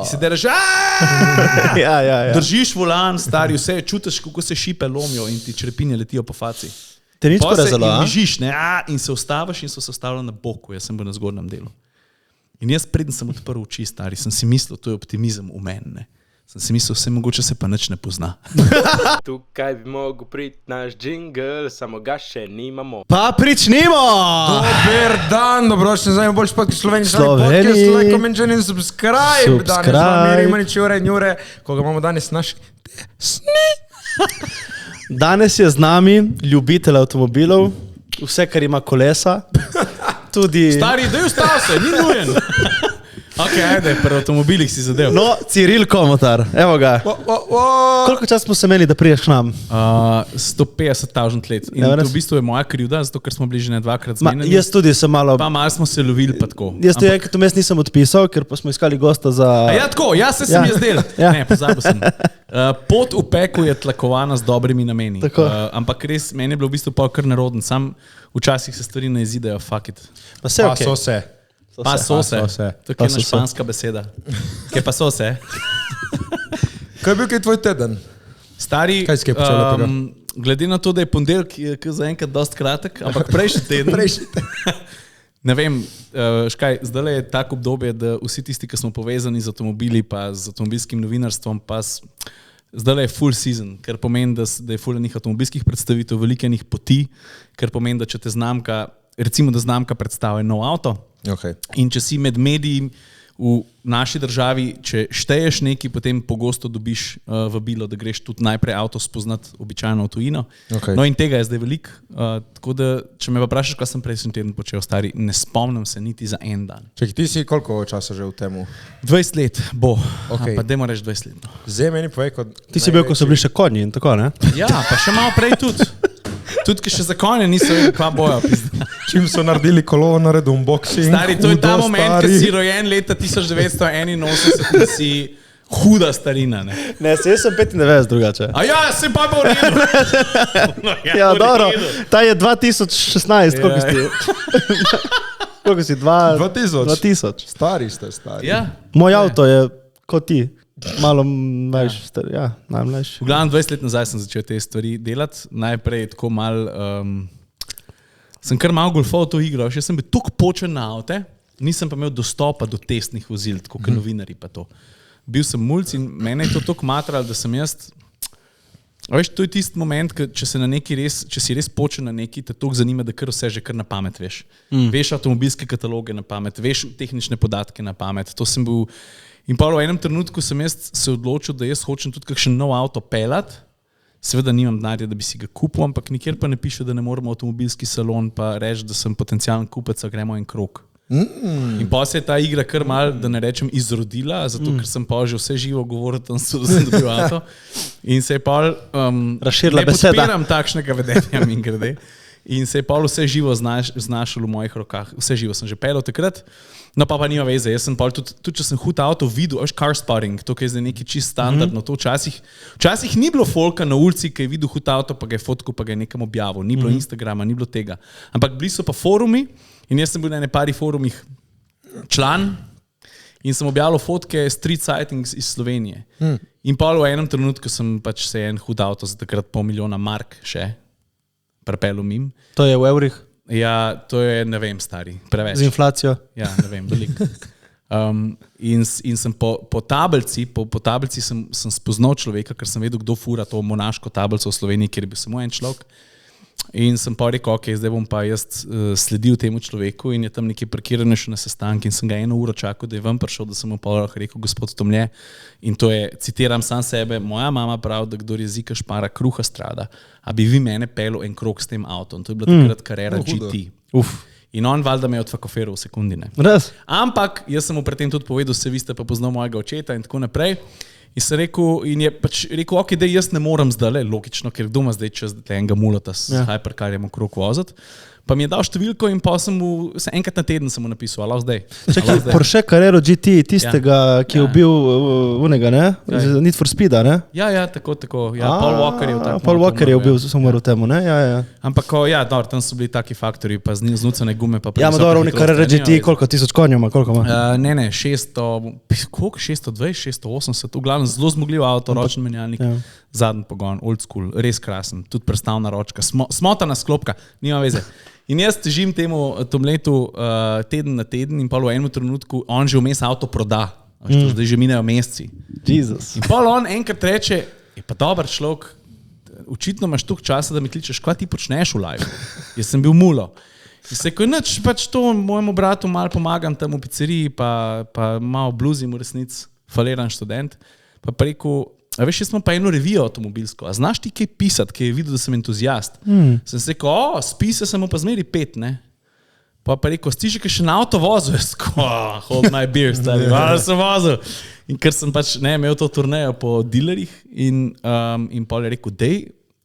Si delaš, držiš volan, stari, vse čutiš, kako se šipe lomijo in ti črepinje letijo po faci. Te nič porezalo, a? Mižiš, ne, in se ustaviš in so se ustavili na boku, jaz sem bil na zgornjem delu. In jaz preden sem odprl oči, stari, sem si mislil, to je optimizem v meni, ne. Sem si mislil, vse mogoče se pa nič ne pozna. Tukaj bi mogel priti naš džingl, samo ga še nimamo. Pa pričnimo! Dober dan, dobrodošli nazaj, boljši podcast Sloveniji, like, comment, and subscribe. Danes z nami Rimanič, Jure in Jure, koga imamo danes naš Danes je z nami ljubitelj avtomobilov, vse, kar ima kolesa. Tudi... Stari, daj ustav se, ni nujen. Ok, ajde, pri avtomobilih si zadev. No, Ciril Komotar, evo ga. Koliko čas smo se imeli, da priješ k nam? 150,000 let. In to v bistvu je moja krivda, zato ker smo bili že ne dvakrat zmenjeni. Jaz tudi sem malo... Pa malo smo se lovili pa tako. Jaz to enkrat vmes nisem odpisal, ker pa smo iskali gosta za... Ja, tako, jaz se sem jezdel. Ja. Ne, pozabil sem. Pot v peku je tlakovana z dobrimi nameni. Ampak res, meni je bilo v bistvu pa kar neroden. Sam včasih se stvari ne izidejo, fuck it. Pa se okay. So se. Pa so se. To je ena španska beseda. Kaj pa so se? Kaj je bil kaj tvoj teden? Stari, kaj si kaj počel lepega? Glede na to, da je ponedeljek, je zaenkrat dosti kratek, ampak prejšnji teden. Ne vem, škaj, zdaj je tako obdobje, da vsi tisti, ki smo povezani z avtomobili, pa z avtomobilskim novinarstvom, pa zdaj je full season, kar pomeni, da je full enih avtomobilskih predstavitev, veliko enih poti, kar pomeni, da če te znamka, recimo, da znamka predstavlja nov avto, okay. In če si med mediji v naši državi, če šteješ neki, potem pogosto dobiš vabilo, da greš tudi najprej avto spoznati običajno v tujino. Okay. No in tega je zdaj veliko, tako da, če me pa vprašaš, kaj sem prejšnji teden počel, stari, ne spomnim se niti za en dan. Čekaj, ti si koliko časa že v temu? 20 let bo, okay. Pa dajmo reči 20 let. No. Zdaj meni povej, kot... Ti si bil, ko so bili še konji in tako, ne? Ja, pa še malo prej tudi. Tudi, ki še za konje niso vedeli, kva bojo. Čim so naredili kolo, naredil unboxing. Stari, to je ta moment, ko si rojen leta 1981 in si huda starina, ne? Ne, jaz sem 95 drugače. A ja, se pa bo redu. No, ja, dobro, ta je 2016, koliko si? Koliko si? 2000. Stari ste, stari. Ja. Moj avto je kot ti. Malo mlajši, ja, najmlajši. V glavnem 20 let nazaj sem začel te stvari delati. Najprej tako sem kar malo golfal to igro. Še sem bil toliko počen na avte, nisem pa imel dostopa do testnih vozil, tako kot novinari pa to. Bil sem mulc in mene je to toliko matral, da sem jaz... Veš, to je tisti moment, če si res počen na neki, te toliko zanima, da kar vse že kar na pamet veš. Veš avtomobilske kataloge na pamet, veš tehnične podatke na pamet. To sem bil... In pa v enem trenutku sem jaz se odločil, da jaz hočem tudi kakšen nov avto pelati. Seveda nimam denarja, da bi si ga kupil, ampak nikjer pa ne piše, da ne moramo avtomobilski salon pa reči, da sem potencialen kupec, a gremo en krog. In pa se je ta igra kar mal, da ne rečem, izrodila, zato ker sem pa že vse živo govoril, da sem dobil avto. In se je pa razširila beseda. Ne podpiram takšnega vedenja, min grede. In se je pa vse živo znašel v mojih rokah. Vse živo sem že pelal takrat. No pa nima veze, jaz sem pa tudi če sem hud avto videl, car spotting, to je zdaj neki čist standardno, to včasih ni bilo folka na ulici, ki je videl hud avto, pa ga je fotko, pa ga je nekam objavil, ni bilo Instagrama, ni bilo tega. Ampak bili so pa forumi in jaz sem bil na nepari forumih član in sem objavil fotke street sightings iz Slovenije. In pa v enem trenutku sem pač se en hud avto za takrat $500,000 mark še prepelil mim. To je v evrih? Ja, to je, ne vem, stari, preveč. Z inflacijo? Ja, ne vem, veliko. In sem po tablici sem spoznal človeka, ker sem vedel, kdo fura to monaško tablico v Sloveniji, kjer je bil samo en človek. In sem pa rekel, ok, zdaj bom pa jaz sledil temu človeku in je tam nekaj parkiran še na sestank in sem ga 1 uro čakal, da je ven prišel, da sem mu pa rekel, gospod Tomlje, in to je, citiram sam sebe, moja mama pravi, da kdor jezika špara, kruha strada, a bi vi mene pelil en krog s tem avtom. To je bila takrat Carrera GT. In on valjda me je odfakoferil v sekundi, ne. Res? Ampak jaz sem mu predtem tudi povedal, se vi ste pa poznal mojega očeta in tako naprej. In sem rekel, ok, da jaz ne morem zdaj, logično, ker doma zdaj čez enega mulata s hypercarjem okrog voziti. Pa mi je dal številko in pa enkrat na teden sem mu napisal, alo zdaj. Čakaj, Porsche Carrero GT, tistega, ki je ubil unega, ne? Need for Speeda, ne? Ja, tako. Ja, Paul Walker je v takem. Paul Walker je ubil, sem umrl temu, ne? Ja. Ampak, tam so bili taki faktori, pa znucane gume. Pa ja, dobro, oni Carrera GT, koliko 1000 konjev ima, koliko ima? Ne, 600, koliko? 620, 680, v glavnem zelo zmogljiv avto, ročni menjalnik, zadnji pogon, old school, res krasen, tudi prestavna ročka, smotana sklopka, nima veze. In jaz težim temu Tomletu teden na teden in pa v enem trenutku on že vmes avto proda. Zdaj že minejo meseci. Jesus. In pa on enkrat reče, je pa dober človek, očitno imaš toliko časa, da mi kličeš, kaj ti počneš v live. Jaz sem bil mulo. In se ko nič, pač to mojemu bratu malo pomagam tam v pizzeriji, pa malo bluzim v resnici, faliran študent, pa rekel, a veš, jaz imam pa eno revijo avtomobilsko, a znaš ti kaj pisati, ki je videl, da sem entuzijast? Sem se rekel, spise sem mu pa zmeri 5, ne? Pa rekel, si že kaj še na avto vozil? Jaz hold my beer, stari, sem vozil. In ker sem pač imel to turnejo po dealerjih in pa je rekel, dej,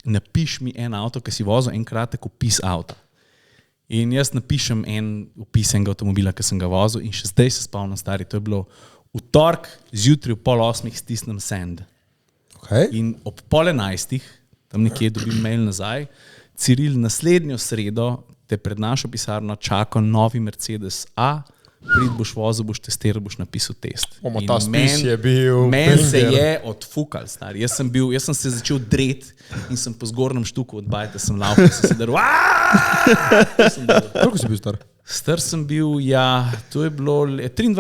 napiš mi en avto, ki si vozil, en kratek opis avta. In jaz napišem en opis enega avtomobila, ki sem ga vozil in še zdaj se spomnim, stari, to je bilo v torek, zjutraj v 7:30 stisnem send. Okay. In ob 10:30, tam nekje dobim mail nazaj, Ciril, naslednjo sredo te pred našo pisarno čaka novi Mercedes A, prid boš vozil, boš testiral, boš napisal test. Ta spis je bil... Meni se je odfukal, stari. Jaz sem se začel dret in sem po zgornjem štuku od bajta sem laufal, sem se daril. Koliko si bil star? Star sem bil, ja, to je bilo 23,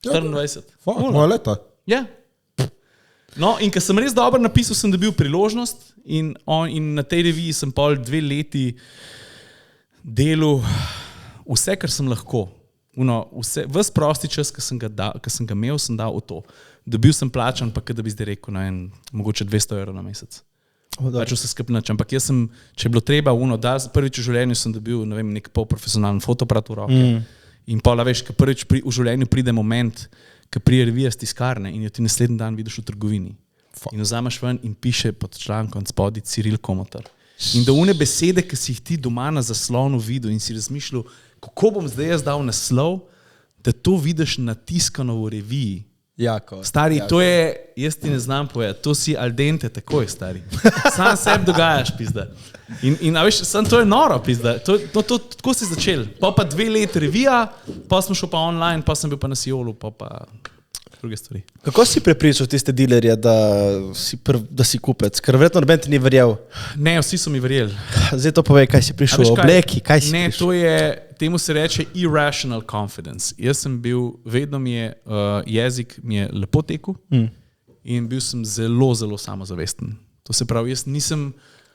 24. Moja leta. Ja. No, in ker sem res dobro napisal, sem dobil priložnost in na tej reviji sem pol 2 leti delal vse, kar sem lahko. Ves prosti čas, ki sem ga imel, sem dal v to. Dobil sem plačan, pa da bi zdaj rekel, mogoče 200 € na mesec. Pač vse skupaj, ampak jaz sem, če je bilo treba, prvič v življenju sem dobil, nek polprofesionalen fotoaparat v roke. In pa, veš, ker prvič v življenju pride moment, ki prije revija z tiskarne in jo ti naslednji dan vidiš v trgovini. In vzameš ven in piše pod člankom spodaj Ciril Komotar. In da une besede, ki si jih ti doma na zaslonu videl in si razmišljal, kako bom zdaj jaz dal naslov, da to vidiš natiskano v reviji. Jako. Stari, to je, jaz ti ne znam povedati, to si al dente takoj, stari. Sam sebi dogajaš, pizda. In a veš, sam to je noro, pizda. Tako si začel. Pa 2 let revija, pa sem šel pa online, pa sem bil pa na Siolu, pa druge stvari. Kako si prepričal tiste dealerje, da si kupec? Ker verjetno noben ti ni verjel. Ne, vsi so mi verjeli. Zdaj to povej, kaj si prišel, obleki, kaj si prišel? Temu se reče irrational confidence. Jaz sem bil, vedno mi je jezik mi je lepo tekel in bil sem zelo, zelo samozavesten. To se pravi, jaz nisem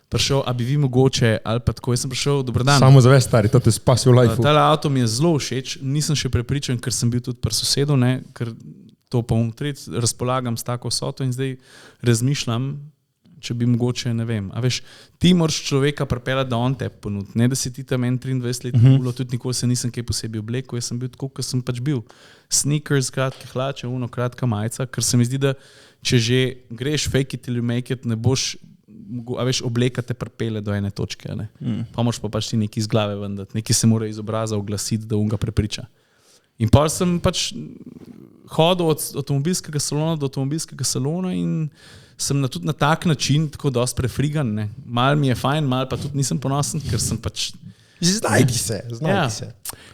prišel, a bi vi mogoče, ali pa tako, jaz sem prišel, dober dan. Samozavest, stari, to te spasi v lifeu. Tale avto mi je zelo všeč, nisem še prepričan, ker sem bil tudi pri sosedu, ker to pa razpolagam s tako vsoto in zdaj razmišljam, če bi mogoče, ne vem. A veš, ti moraš človeka pripeljati, da on te ponudi. Ne, da si ti tam 23-letni mulo, tudi nikoli se nisem kaj posebej oblekel, jaz sem bil tako, kot sem pač bil. Sneakers, kratke hlače, kratka majica, ker se mi zdi, da če že greš fake it ili make it, ne boš, a veš, obleka te pripelje do ene točke, ne. Pa moraš pa pač ti nekaj iz glave vendati, nekaj se mora iz obraza oglasiti, da on ga prepriča. In pa sem pač hodil od avtomobilskega salona do avtomobilskega salona in sem tudi na tak način tako dosti prefrigan. Ne. Mal mi je fajn, mal pa tudi nisem ponosen, ker sem pač... Znajdi se.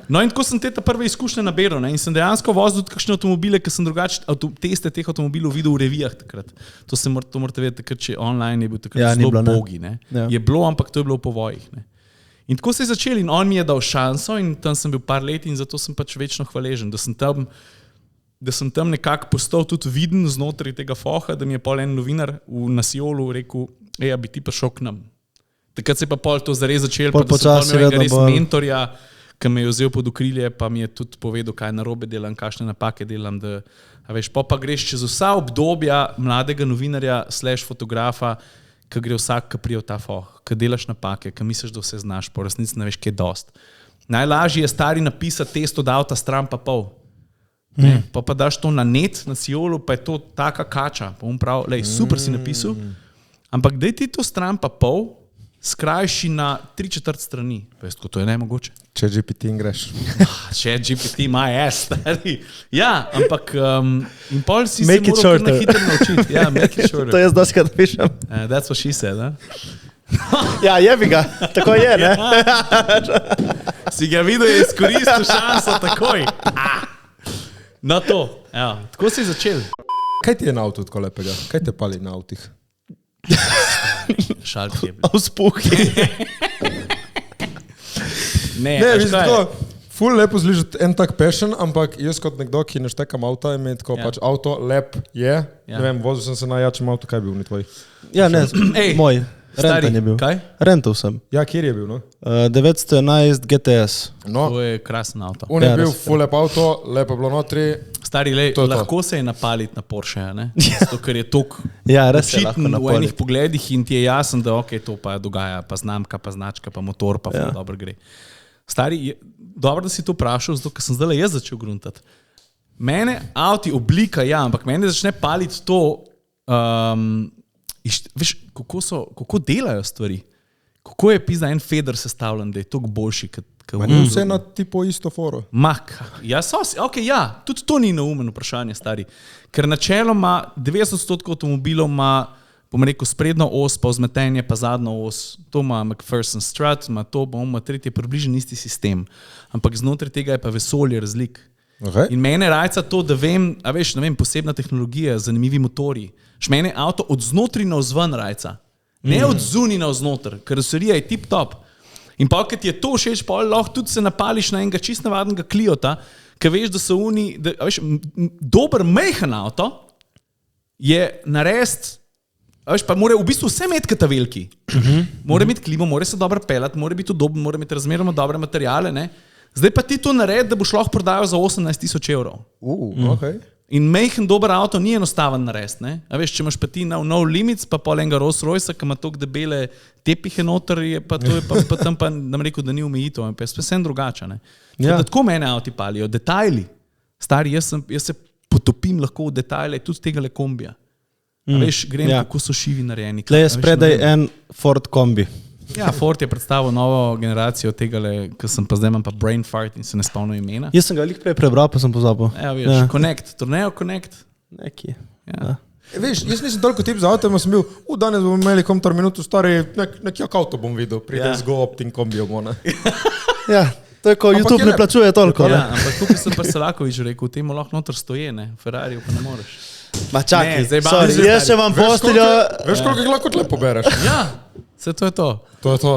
No in tako sem te prve izkušnje naberal, ne. In sem dejansko vozil tudi kakšne avtomobile, ker sem drugače teste teh avtomobilov videl v revijah takrat. To morate vedeti, takrat, če online je bil takrat zelo bogi. Ne. Je bilo, ampak to je bilo v povojih. Ne. In tako se je začel in on mi je dal šanso in tam sem bil par let in zato sem pač večno hvaležen, da sem tam nekako postal tudi viden znotraj tega foha, da mi je pol en novinar na Siolu rekel, a bi ti prišel k nam. Takrat se je pa pol to zares začel, pa da sem imel res mentorja, ki me je vzel pod okrilje, pa mi je tudi povedal, kaj narobe delam, kakšne napake delam, da, a veš, pa greš čez vsa obdobja mladega novinarja / fotografa, ki gre vsak, ki prije v ta foh, ki delaš napake, ki misliš, da vse znaš, po resnici ne veš, kaj je dost. Najlažje je stari napisati test od avta stran pa pol. Pa daš to na net, na Siolu, pa je to taka kača. Pa prav, super si napisal, ampak daj ti to stran pa pol, skrajši na 3/4 strani. Veš, ko to je nemogoče. Če GPT greš. Če GPT my ass, stari. Ja, ampak in pol si Make it se moral kar na shorter. hitro naučiti. Ja, make it shorter. To jaz doskrat pišem. That's what she said, ne? Ja, jebi ga, tako je, ne? Si ga videl, je izkoristil šanso takoj. Na to. Ja, tako si začel. Kaj ti je na avtu tako lepega? Kaj te pali na avtih? Šalti je bil. Vzpuhi. Ne, Ne, veš viš, kaj? tako, ful lepo slišati en tak passion, ampak jaz kot nekdo, ki ne štekam avta, je tako Ja. pač avto lep je. Ja. Ne vem, vozil sem se na jačem avtu, kaj je bil ni tvoj? Ja, ne, Ej, moj. Stari, Rentan je bil. kaj? Rental sem. Ja, kjer je bil, no? 911 GTS. No, To je krasen avto. on je Ja, bil res, ful lep avto, lepo je bilo notri. Stari, lej, To je to. lahko se je napaliti na Porsche, ne? Zato, ker je tok Ja, res se lahko očiten v napolni. enih pogledih in ti je jasen, da okay, to pa dogaja, pa znamka, pa značka, pa motor, pa Ja. dobro gre. Stari, dobro, da si to vprašal, zato ker sem zdaj jaz začel gruntati. Mene avti oblika, ja, ampak mene začne paliti to, veš, kako delajo stvari. Kako je pizda en feder sestavljen, da je toliko boljši, kot Ma ni vse na tipo isto foro. Mak, ja, okay, ja, tudi to ni neumen vprašanje, stari. Ker načeloma 90% avtomobilov ima, bom rekel, sprednjo os, pa vzmetenje, pa zadnjo os. To ima McPherson Strut, ima to, pa ima tretji, približno isti sistem. Ampak znotraj tega je pa vesolje razlik. Okay. In mene rajca to, da vem, a veš, ne vem, posebna tehnologija, zanimivi motori. Mene avto od znotraj na vzven rajca, ne od zunaj na vznoter, karoserija je tip top. In pa, ker ti je to všeč, pa lahko tudi se napališ na enega čist navadnega Cliota, ker veš, da so oni, da, a veš, dober majhen avto je narediti, a veš, pa mora v bistvu vse imeti kot ta veliki. Mora imeti klimo, mora se dobro pelati, mora biti udoben, mora imeti razmeroma dobre materiale, ne. Zdaj pa ti to naredi, da boš lahko prodajal za 18,000 evrov. Okay. In majhen dober avto ni enostaven narediti, ne. A veš, če imaš pa ti no limits, pa pol enega Rolls Royce, ki ima toliko debele tepihe noter, je pa to je pa tam pa nam rekel, da ni omejitev, ampak je vsem drugače, ne. Ja. Tako mene avti palijo, detajli. Stari, jaz se potopim lahko v detajle tudi tega kombija. A veš, grem, ja. kako so šivi narejeni. Tle je A veš, spredaj ne vem. en Ford kombi. Ja, Ford je predstavil novo generacijo tega, ki sem pa zdaj imam pa brain fart in se ne spomnim imena. Jaz sem ga veliko prej prebral, pa sem pozabil. Ja, veš, Connect, Torneo Connect. Neki. Ja. Veš, jaz nisem toliko tip za avto, sem bil, danes bomo imeli komtar minuto stari, nek avto bom videl, pride Ja. z Go Optim kombijom. Ja, to je, ko Ampak YouTube je ne lep. plačuje toliko. Ja, Ne? ampak tukaj sem pa Selakovič rekel, temu lahko noter stoje, ne, v Ferrariju pa ne moreš. Ma čakaj, Ne, zdaj ba- sorry, zdaj, jaz še vam posteljo. Veš, koliko jih lahko tle pobereš? Ja, vse to je to. To je to.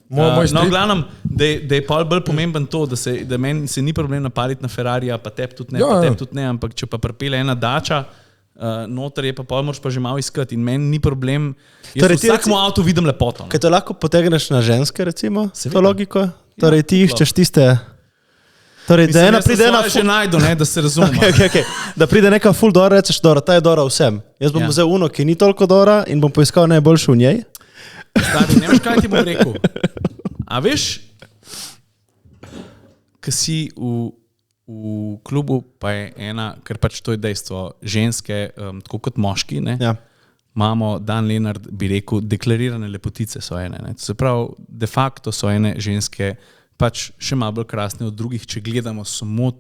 Moj No, v strip. glavnem, da je pol bolj pomemben to, da meni se ni problem napaliti na Ferrarija, pa tebi tudi ne, Ja, pa ja. tebi tudi ne, ampak če pa pripelje ena dača, noter je pa pol moraš pa že malo iskati in meni ni problem. Jaz Torej, v ti vsakmu avtu vidim lepoto. No. Kaj to lahko potegneš na ženske, recimo, Seveda. to logiko? Torej, ti Ja, iščeš tiste. Torej, da ena pride ena že najdu, ne, da se razumemo. Okay. Da pride neka full dora, rečeš, dora, ta je dora vsem. Jaz bom Ja. vzel uno, ki ni toliko dora in bom poiskal najboljšo v njej. Stari, ne veš, kaj ti bom rekel. A veš, ki si v klubu, pa je ena, ker pač to je dejstvo, ženske, tako kot moški, ne, Ja. imamo, Dan Lenard bi rekel, deklarirane lepotice so ene. Ne. To se pravi, de facto so ene ženske pač še malo bolj krasne od drugih, če gledamo samo,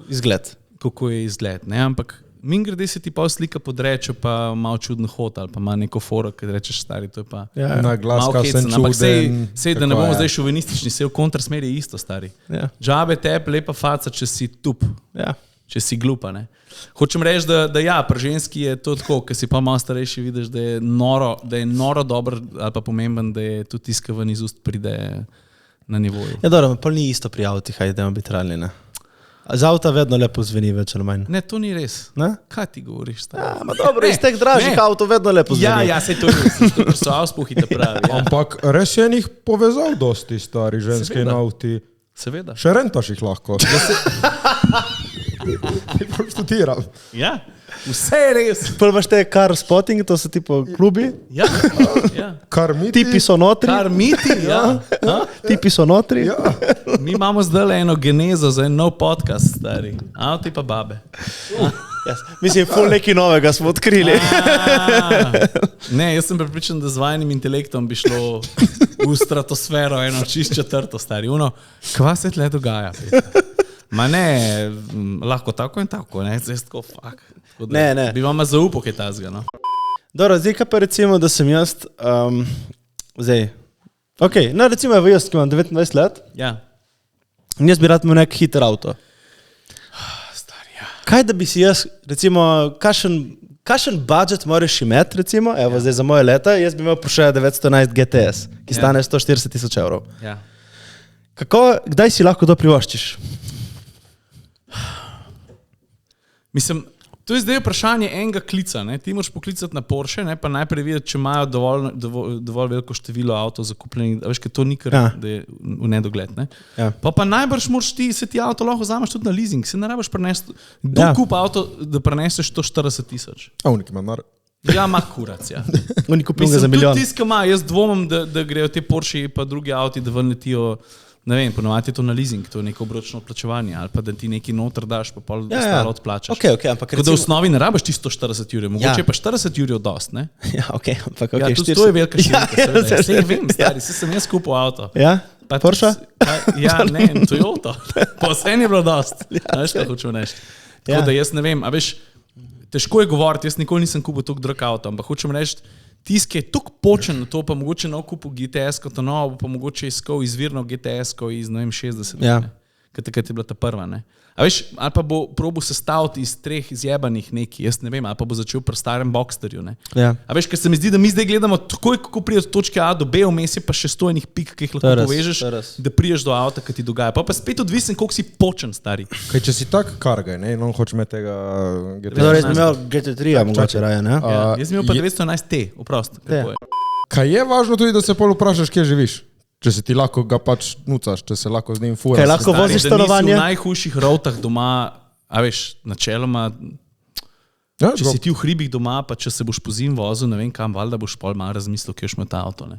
Izgled. kako je izgled. Ne. Ampak min grede se ti pa slika podreče, pa malo čuden hod ali pa ima neko foro, ki rečeš, stari, to je pa... Ja, Na glas, Malo kaj sem hecen, ampak čuden. sej, da ne bomo zdaj šovinistični, sej v kontrasmeri je isto, stari. Ja. Džabe tep, lepa faca, če si tup, Ja. če si glupa. Ne? Hočem reči, da ja, pri ženski je to tako, ker si pa malo starejši, vidiš, da je noro dober ali pa pomemben, da je tudi tiska ven iz ust pride na nivoju. Ja, dobro, pa ni isto pri avtih, hajdemo biti realni, ne. Za avta vedno lepo zveni, več ali manj. Ne, to ni res. Ne? Kaj ti govoriš? Stari? Ja, ma dobro, Ne, iz teh dražjih ne. avtov vedno lepo zveni. Ja, ja, sej to je res, zato, ker so avspuhi ta pravi. Ja. Ampak res je njih povezal dosti stari ženske in Seveda. avti. Seveda. Še rentaš jih lahko. Študiram. Ja, vse je res. Prvo imaš te car spotting, to so tipo klubi, Ja, ja. Kar mi tipi so notri, Kar miti, ja. tipi so notri. Ja. Mi imamo zdaj eno genezo za en nov podcast, stari. Avti pa babe. Yes. Mislim, ful nekaj novega smo odkrili. Ne, jaz sem prepričan, da z vajnim intelektom bi šlo v stratosfero, eno čist četrto stari. Kva se tle dogaja? Ma ne, lahko tako in tako, ne, zdaj tako, fuck. Ne. Bi vam zaupal, kaj tazga, no. Dobro, zdaj pa recimo, da sem jaz, zdaj, okej, no recimo evo jaz, ki imam 29 let, Ja. in jaz bi rad imel nek hiter avto. Kaj da bi si jaz, recimo, kakšen budget moraš imeti, recimo, evo zdaj za moje leta, jaz bi imel Porsche 911 GTS, ki stane 140 000 evrov. Ja. Kdaj si lahko to privoščiš? Mislim, to je zdaj vprašanje enega klica. Ne? Ti moraš poklicati na Porsche, ne? Pa najprej videti, če imajo dovolj veliko število avtov zakupljenih. Veš, kaj to ni kar, da je v nedogled. Ne? Ja. Pa najbrž moraš se ti avto lahko vzameš tudi na leasing. Se ne rabiš prenesti, dokup avto, da preneseš 140 000. Avnik ima nar. Ja, ima kurac, ja. Oni kupijo ga za milijon. Tudi tiska ima, jaz dvomim, da grejo te Porsche pa drugi avti, da ven letijo. Ne vem, ponovadi je to na leasing, to je neko obročno odplačevanje, ali pa da ti neki noter daš, pa pol ostalo odplačaš. Okay, ampak recimo, da v osnovi ne rabiš čisto 40 ur, mogoče pa 40 ur dost, ne? Ja, ampak Ja, tudi 40. to je velika številka, seveda. Sej vem, stari, sem jaz kupil avto. Ja? Pa Porsche? Ja, ne, Toyota. Pa vse ni bilo dost. Veš, kaj hočem reči. Tako da jaz ne vem, a veš, težko je govoriti, jaz nikoli nisem kupil toliko drag avto, ampak hočem reči, tisk je toliko počen na to, pa mogoče nov kupil GTS-ko, to novo, pa mogoče iskal izvirno GTS-ko iz, ne vem, 60. Ja. Takrat je bila ta prva, ne. A veš, ali pa bo probil sestaviti iz 3 izjebanih neki, jaz ne vem, ali pa bo začel pri starem Boxsterju, ne. Ja. A veš, ker se mi zdi, da mi zdaj gledamo takoj, kako priješ od točke A do B, vmes je pa še 100 enih pik, ki jih lahko povežeš, da priješ do avta, ki ti dogaja. Pa spet odvisen, koliko si počen, stari. Kaj, če si tak kargaj, ne, on hoče imeti tega GT. Zdaj res bi imel GT3, mogoče raje, ne? Ja, jaz bi imel pa 911T, oprost. Kaj je važno tudi, da se pol vprašaš, kje živiš? Če si ti lahko ga pač nucaš, če se lahko z njim furaš. Kaj lahko voziš stanovanje? V najhujših rovtah doma, a veš, načeloma, če si ti v hribih doma, pa če se boš po zim vozil, ne vem kam, valjda boš pol malo razmislil, kje boš imel ta avto, ne.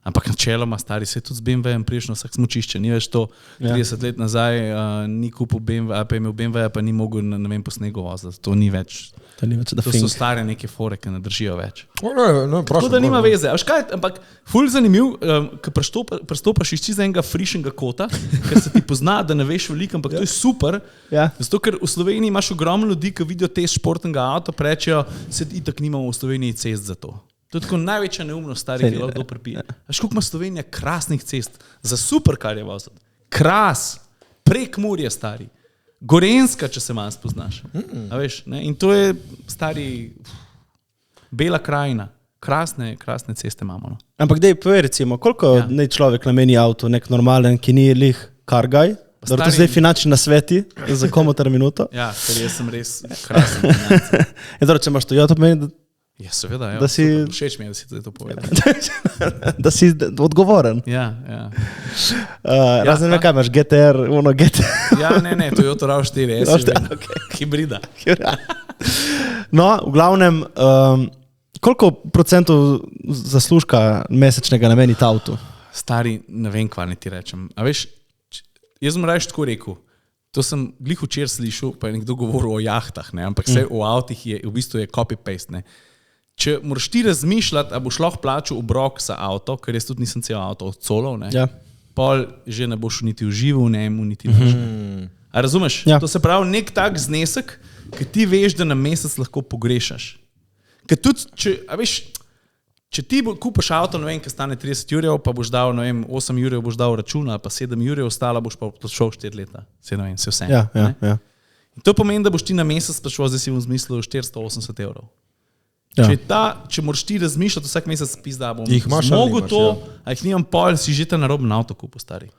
Ampak načeloma, stari, se tudi z BMW-jem priješ na vsak smučišče, ni več to 30 let nazaj, ni kupil BMW, pa je imel BMW-ja, pa ni mogel, ne vem, po snegu voziti. To ni več. To so stare neke fore, ki ne držijo več. Tako da nima veze. Ampak ful zanimiv, ko prestopaš iz čisto enega frišenega kota, ker se ti pozna, da ne veš veliko, ampak to je super. Zato, ker v Sloveniji imaš ogromno ljudi, ki vidijo test športnega avta, pa rečejo, se itak nimamo v Sloveniji cest za to. To je tako največja neumnost, stari, ki lahko pripije. Veš, koliko ima Slovenija krasnih cest, za super, kar je voziti. Kras, prek Murje, stari. Gorenska, če se manj spoznaš. A veš, ne? In to je, stari, bela krajina. Krasne ceste imamo. No? Ampak dej, povej recimo, koliko naj človek nameni avto, nek normalen, ki ni lih kargaj? To je zdaj finančni nasveti za komotar minuto. Ja, ker jaz sem res krasen financ. Če imaš Toyota, pomeni, da... Ja, seveda, ja. Všeč mi je, da si to povedal. Da si odgovoren. Ja. Razen kaj imaš, GTR, GTR. Ja, ne, Toyota RAV4, hibrida. No, v glavnem, koliko procentov zaslužka mesečnega nameni ta avto? Stari, ne vem, kva ne ti rečem. A veš, jaz sem raje tako rekel, to sem glih včeraj slišal, pa je nekdo govoril o jahtah, ne? Ampak vse v avtih je, v bistvu je copy-paste. Ne? Če moraš ti razmišljati, a boš lahko plačal obrok za avto, ker jaz tudi nisem cel avto odcolov, pol že ne boš niti užival, niti držal. A razumeš? To se pravi nek tak znesek, ki ti veš, da na mesec lahko pogrešaš. Ker tudi, če ti kupaš avto, ne vem, ki stane 30 jurjev, pa boš dal, ne vem, 8 jurjev boš dal računa, pa 7 jurjev, ostala boš pa plačal 4 leta. Se ne vem, se vse. Ja. To pomeni, da boš ti na mesec plačal, zdaj si v zmislu 480 evrov. Če moraš ti razmišljati vsak mesec, pizda, bom zmogel to, a jih nimam pol, si že ta naroben avto kupil, stari.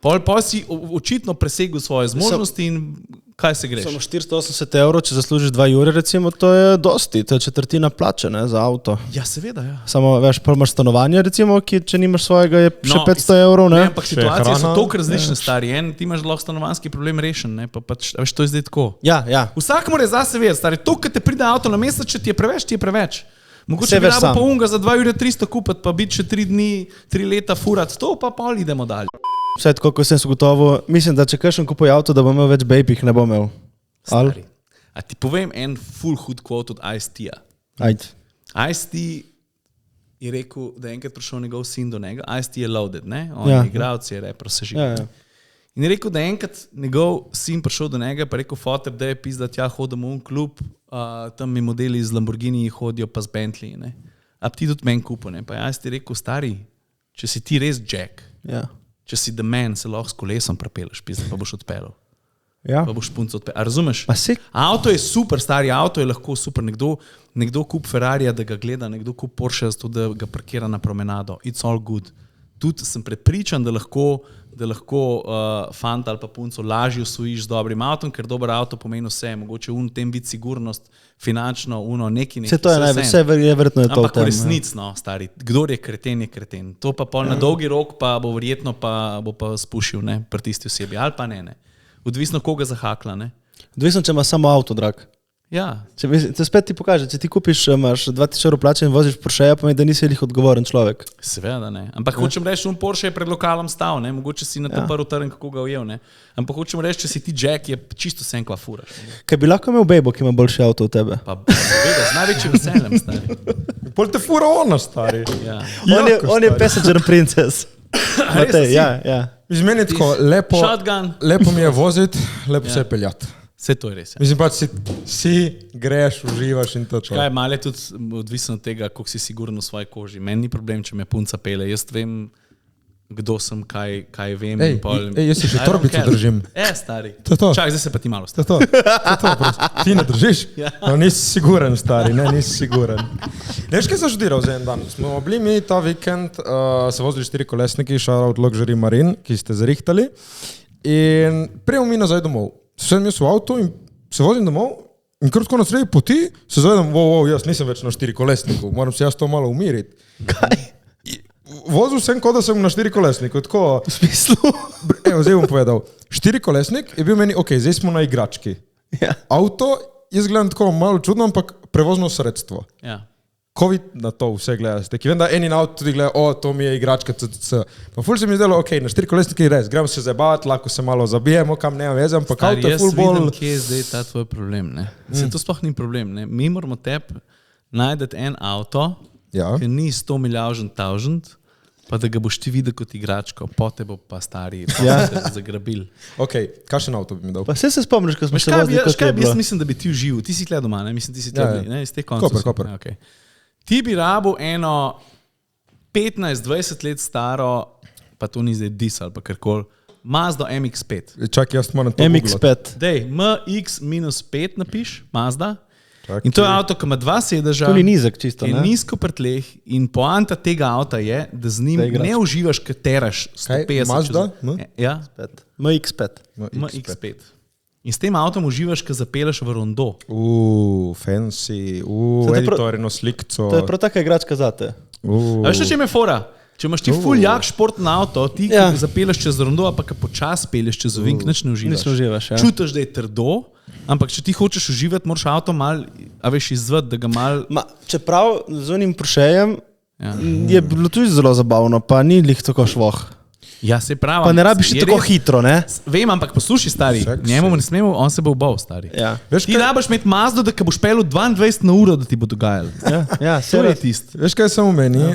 Pol si očitno presegel svoje zmožnosti in kaj se greš? Samo 480 evrov, če zaslužiš 2 jure, recimo, to je dosti, to je četrtina plače, ne, za avto. Ja, seveda, ja. Samo, veš, pol imaš stanovanje, recimo, ki, če nimaš svojega, je še 500 evrov, ne? Ne, ampak situacije so toliko različne, stari. Ti imaš lahko stanovanjski problem rešen, ne, pa veš, to je zdaj tako. Ja. Vsak mora zase vedeti, stari, to, kad te pride avto na mesec, če ti je preveč. Mogoče bi rabo pa unga za 2 jure 300 kupiti, pa biti še 3 dni, 3 leta furat, to pa pol idemo dalje. Vse tako, ko sem se gotovo, mislim, da če kakšen kupuje avto, da bo imel več bejpih, ne bo imel. Stari. A ti povem en full hud quote od Ice-T-ja. Ajde. Ice-T je rekel, da je enkrat prišel njegov sin do njega. Ice-T je loaded, ne? On Ja. je igralec, je reper, se živi. Ja, ja. In je rekel, da je enkrat njegov sin prišel do njega, pa je rekel, foter, da je pizda, tja hodimo v klub, tam mi modeli z Lamborghini hodijo pa z Bentley, ne. A ti tudi meni kupo, ne. Pa jaz ti rekel, stari, če si ti res Jack, Ja. če si the man, se lahko s kolesom prepeleš, pizda, pa boš odpeljal. Ja. Pa boš punco odpeljal. A razumeš? Pa si? Avto je super, stari avto je lahko super. Nekdo kup Ferrarija, da ga gleda, nekdo kup Porsche, zato da ga parkira na promenado. It's all good. Tudi sem prepričan, da lahko fant ali pa punco lažje osvojiš z dobrim avtom, ker dober avto pomeni vse. Mogoče tem biti sigurnost, finančno, neki. Vse to je najvse, verjetno je to. Ampak resnicno, stari, kdor je kreten, je kreten. To pa pol na dolgi rok pa bo verjetno bo pa spušil, ne, pri tisti osebi. Ali pa ne. Odvisno, koga zahakla, ne. Odvisno, če ima samo avto, drag. Ja. Če spet ti pokaže, če ti kupiš, imaš 2000 evrov plače in voziš Porscheja, pomeni, da nisi veliko odgovoren človek. Seveda ne. Ampak hočem reči, Porsche je pred lokalom stal, ne? Mogoče si na to prvi trn, kako ga ujel. Ne? Ampak hočem reči, če si ti Jack, je čisto sen kva furaš. Kaj bi lahko imel bejbo, ki ima boljši avto od tebe? Pa seveda, z največjim veseljem, stari. Pol te fura ona, stari. Ja. On je passenger princess. Matej, ja. Meni je tako, lepo mi je voziti, lepo se je peljati. Vse to je res. Ja. Mislim pa, si greš, uživaš in to. Kaj je malo tudi odvisno od tega, koliko si siguren v svoji koži. Meni ni problem, če me punca pele. Jaz vem, kdo sem, kaj vem. Jaz si še torbico držim. Stari. To. Čak, zdaj se pa ti malo stari. To, ti ne držiš? Ja. No, nisi siguren, stari, ne, nisi siguren. Veš, kaj sem študiral za en dan? Smo bili mi ta vikend, se vozili 4 kolesniki, šarout Luxury Marine, ki ste zrihtali. In prijemo mi nazaj domov. Sedem jaz v avtu in se vozim domov in krtko na sredi poti se zavedam, jaz nisem več na 4 kolesniku, moram se jaz to malo umiriti. Kaj? Vozil sem, kot da sem na 4 kolesniku, tako... V smislu? Evo, zdaj bom povedal. 4 kolesnik je bil meni, zdaj smo na igrački. Ja. Avto, jaz gledam tako malo čudno, ampak prevozno sredstvo. Ja. Covid na to vse gledate. Ki vem, da eni na avto tudi gleda, to mi je igračka, Pa ful se mi zdelo, na 4 kolesniki res, gremo se zabavati, lahko se malo zabijemo, kam nema veze, ampak avto je ful bolj... Jaz vidim, kje je zdaj ta tvoj problem, ne. To sploh ni problem, ne. Mi moramo tebi najdeti en avto, ki ni 100 milijon tavžent, pa da ga boš ti videl kot igračko, po te bo pa stari zagrabil. Kakšen avto bi mi dal? Pa se spomniš, ko smo se vozili, kot je bilo? Jaz mislim, da bi ti užival. Ti si tle doma, ne? Mislim, ti si tle, ne? Iz teh koncov. Koper. Ti bi rabil eno 15-20 let staro, pa to ni zdaj dis ali pa karkoli, Mazda MX-5. Čak, jaz moram to MX-5. Dej, MX-5 napiš, Mazda. In to je avto, ki ima 2 sedeža. To ni nizek čisto, ne? Je nizko pri tleh in poanta tega avta je, da z njim ne uživaš, ker teraš 150. Mazda? Ja. MX-5. MX-5. In s tem avtom uživaš, ker zapeleš v rondo. Fancy, editorino slikco. To je prav taka igračka zate. A veš, če me fora? Če imaš ti ful jak športno avto, ti zapeleš čez rondo, pa ka počas peleš čez ovink, nič ne uživaš. Čutiš, da je trdo, ampak če ti hočeš uživati, moraš avto mal, a veš, izzvati, da ga mal... Čeprav z onim Porschejem je bilo tudi zelo zabavno, pa ni lih tako švoh. Ja, se pravi. Pa ne rabiš tako hitro, ne? Vem, ampak poslušaj, stari, njemu ne smemo, on se bo obal, stari. Ja. Ti rabiš imeti Mazdo, da ka boš pelil 22 na uro, da ti bo dogajalo. Ja, to je tist. Veš, kaj sem v meni?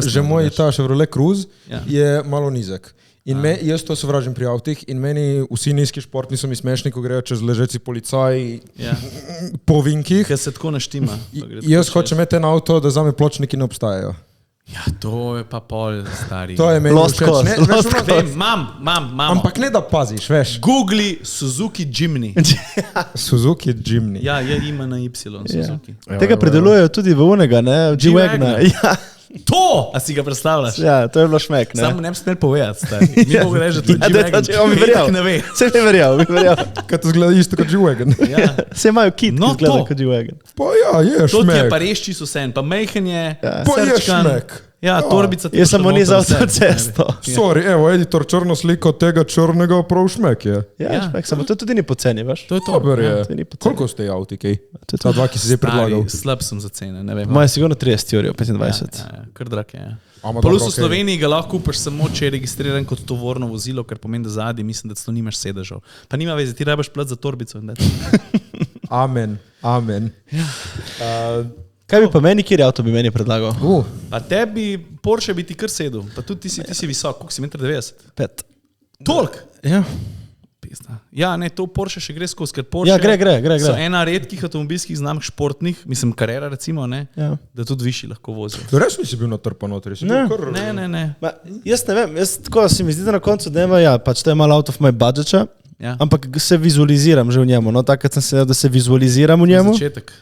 Že moj ta Chevrolet Cruze je malo nizek. In jaz to sovražim pri avtih in meni vsi nizki športni so mi smešni, ko grejo čez ležeci policaji po vinkih. Ker se tako naštima. Jaz hočem imeti en avto, da zame pločniki ne obstajajo. Ja, to je pa pol, stari. To je meni všeč. Mam. Ampak ne da paziš, veš. Googli Suzuki Jimny. Suzuki Jimny. Ja, ima na Y, Suzuki. Tega predelujejo tudi v unega, ne? V G-Wagna. Ja. To! A si ga predstavljaš? Ja, to je bilo šmek, ne? Samo ne bi smel povedati, stari. Mi mogo reči, da to je G-Wagon. On bi verjel. Ne ve. Se mi verjel. Kaj to zgleda isto kot G-Wagon. Se imajo kit, ki zgleda kot G-Wagon. Pa ja, je šmek. To ti je pa res čisto sen, pa mejhen je, pa je šmek. Ja, torbica ti je samo ni za avtocesto. Sorry, evo, editor črno sliko tega črnega prav šmek je. Ja, šmek, samo to tudi ni poceni, veš? To je to. Koliko ste avti, kaj? Ta dva, ki si zdaj predlagal. Slab sem za cene, ne vem. Moje sigurno 30 evrov, 25. Ja, kar drag je, ja. Plus v Sloveniji ga lahko kupiš samo, če je registriran kot tovorno vozilo, ker pomeni, da zadnji mislim, da to nimaš sedežev. Pa nima veze, ti rabiš plat za torbico. Amen. Kaj bi pa meni, kjer avto bi meni predlagal? A tebi Porsche bi ti kar sedel, pa tudi ti si visok, koliko si 1,90 m? 5. Toliko? Ja. Pizda. Ja, ne, to Porsche še gre skozi, ker Porsche Ja, gre. so ena redkih avtomobilskih znamk športnih, mislim, Carrera recimo, ne, Ja. da tudi višji lahko vozijo. Res nisi bil natrpan notri, si bil kar... Ne. Ma, jaz ne vem, jaz tako si mi zdi, da na koncu dneva, ja, pač to je malo out of my budget, Ja. ampak se vizualiziram že v njemu, no, takrat sem se, da se vizualiziram v njemu. Začetek.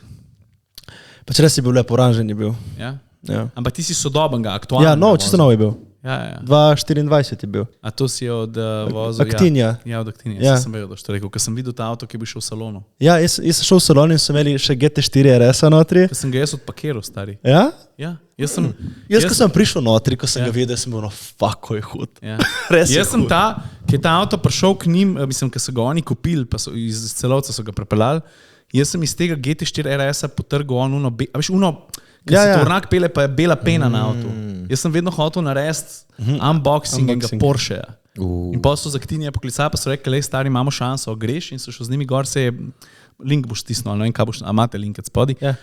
Pač res je bil lep, oranžen je bil. Ja. Ja, Ampak ti si sodoben, aktualen. ja no, čisto nov je bil. Ja. 2024 je bil. A to si od vozil? Actinia. Ja, od Actinia. Ja. Ja. Sem vedel, da što rekel, ker sem videl ta avto, ki bi šel v salonu. Ja, jaz sem šel v salon in so imeli še GT4 RS-a notri. Ker sem ga jaz odpakiral, stari. Ja? Ja, jaz sem... Ko sem prišel notri, ko sem ga videl, sem bil, no, fuck, ko je hud. Ja. Res je Jaz sem hud. ki je ta avto prišel k njim, mislim, ker so ga oni kupili, pa so iz celovca so ga prepeljali. Jaz sem iz tega GT4 RS-a potrgal ki Ja, se ja. tornak pele, pa je bela pena na avtu. Jaz sem vedno hotel narediti unboxing enega Porscheja. In pa so za Actinia poklicali, pa so rekli, le stari, imamo šanso, greš, in so šel z njimi gor, link boš stisnil, ali ne vem, kaj boš, a imate link spodaj. Ja.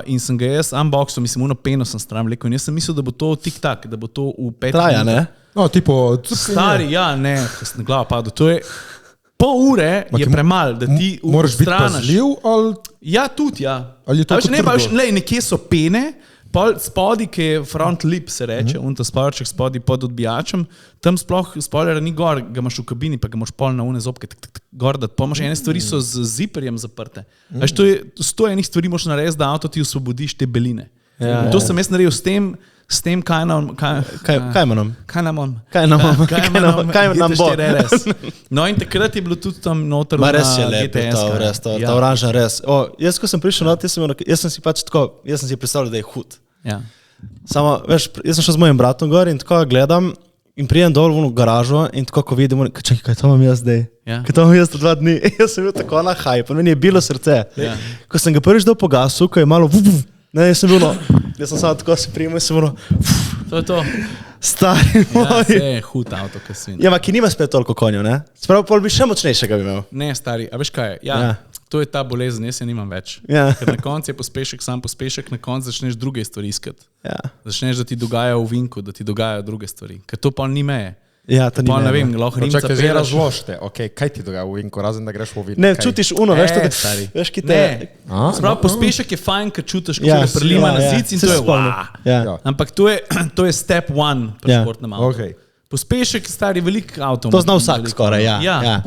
In sem ga jaz unboxil, mislim, peno sem stran vlekel in jaz sem mislil, da bo to tik-tak, da bo to v 5 Traja, ne? No, tipo... Stari, ja, ne, ker sem na glavo padel. To je pol ure je premalo, da ti Moraš biti odstraniš. pazljiv, ali... Ja, tudi, ja. Ali je to A veš, kot ne, pa trdo? veš, lej, nekje so pene, pol spodaj, ki je front lip, se reče, ta spoilerček spodaj pod odbijačem, tam sploh spoilera ni gor, ga imaš v kabini, pa ga imaš pol na une zobke, gor, da pa imaš ene stvari so z ziperjem zaprte. Veš, to je 100 enih stvari moraš narediti, da avto ti osvobodiš te beline. Ja, In to sem jaz naredil s tem, kaj nam bo? No in takrat je bilo tudi tam noter Ma res je lep, GTS. ta oranžen res. Jaz, ko sem prišel not, jaz sem si pač tako, jaz sem si predstavljal, da je hud. Ja. Samo, veš, jaz sem šel z mojim bratom gor in tako gledam in prijem dol v garažo in tako, ko vidim, čakaj, kaj to imam jaz zdaj? Ja. Kaj to imam jaz 2 dni? Jaz sem bil tako na hype, meni je bilo srce. Ja. Ko sem ga prvič dal po gasu, ko je malo ne, jaz sem bil, jaz sem samo tako se prijemal in sem bil, To je to. stari Ja, moj. se je hud avto, ki svin. Ja, ma ki nima spet toliko konjev, ne? Spravo, pol bi še močnejšega bi imel. Ne, stari, a veš kaj je? Ja, Ja. to je ta bolezen, jaz je nimam več. Ja. Ker na koncu je pospešek, sam pospešek, na koncu začneš druge stvari iskati. Ja, Začneš, da ti dogajajo v vinku, da ti dogajajo druge stvari. Ker to pa ni meje. ja to ni Pa ne meni. vem, lahko rimca Čakaj, zdaj peleš. razložite, kaj ti dogaja v vinku, razen da greš v vinku. Ne, čutiš uno, veš, to, stari. veš, ki te... Ne. Sprav, pospešek je fajn, ker čutiš, ko Ja, se prelima ja, na ja. zic in Se to je spomnim. wow. Ja. Ja. Ampak to je step one pri Ja. športnem avtu. Okay. Pospešek, stari, velik avto. To zna vsak skoraj, ja. Ja.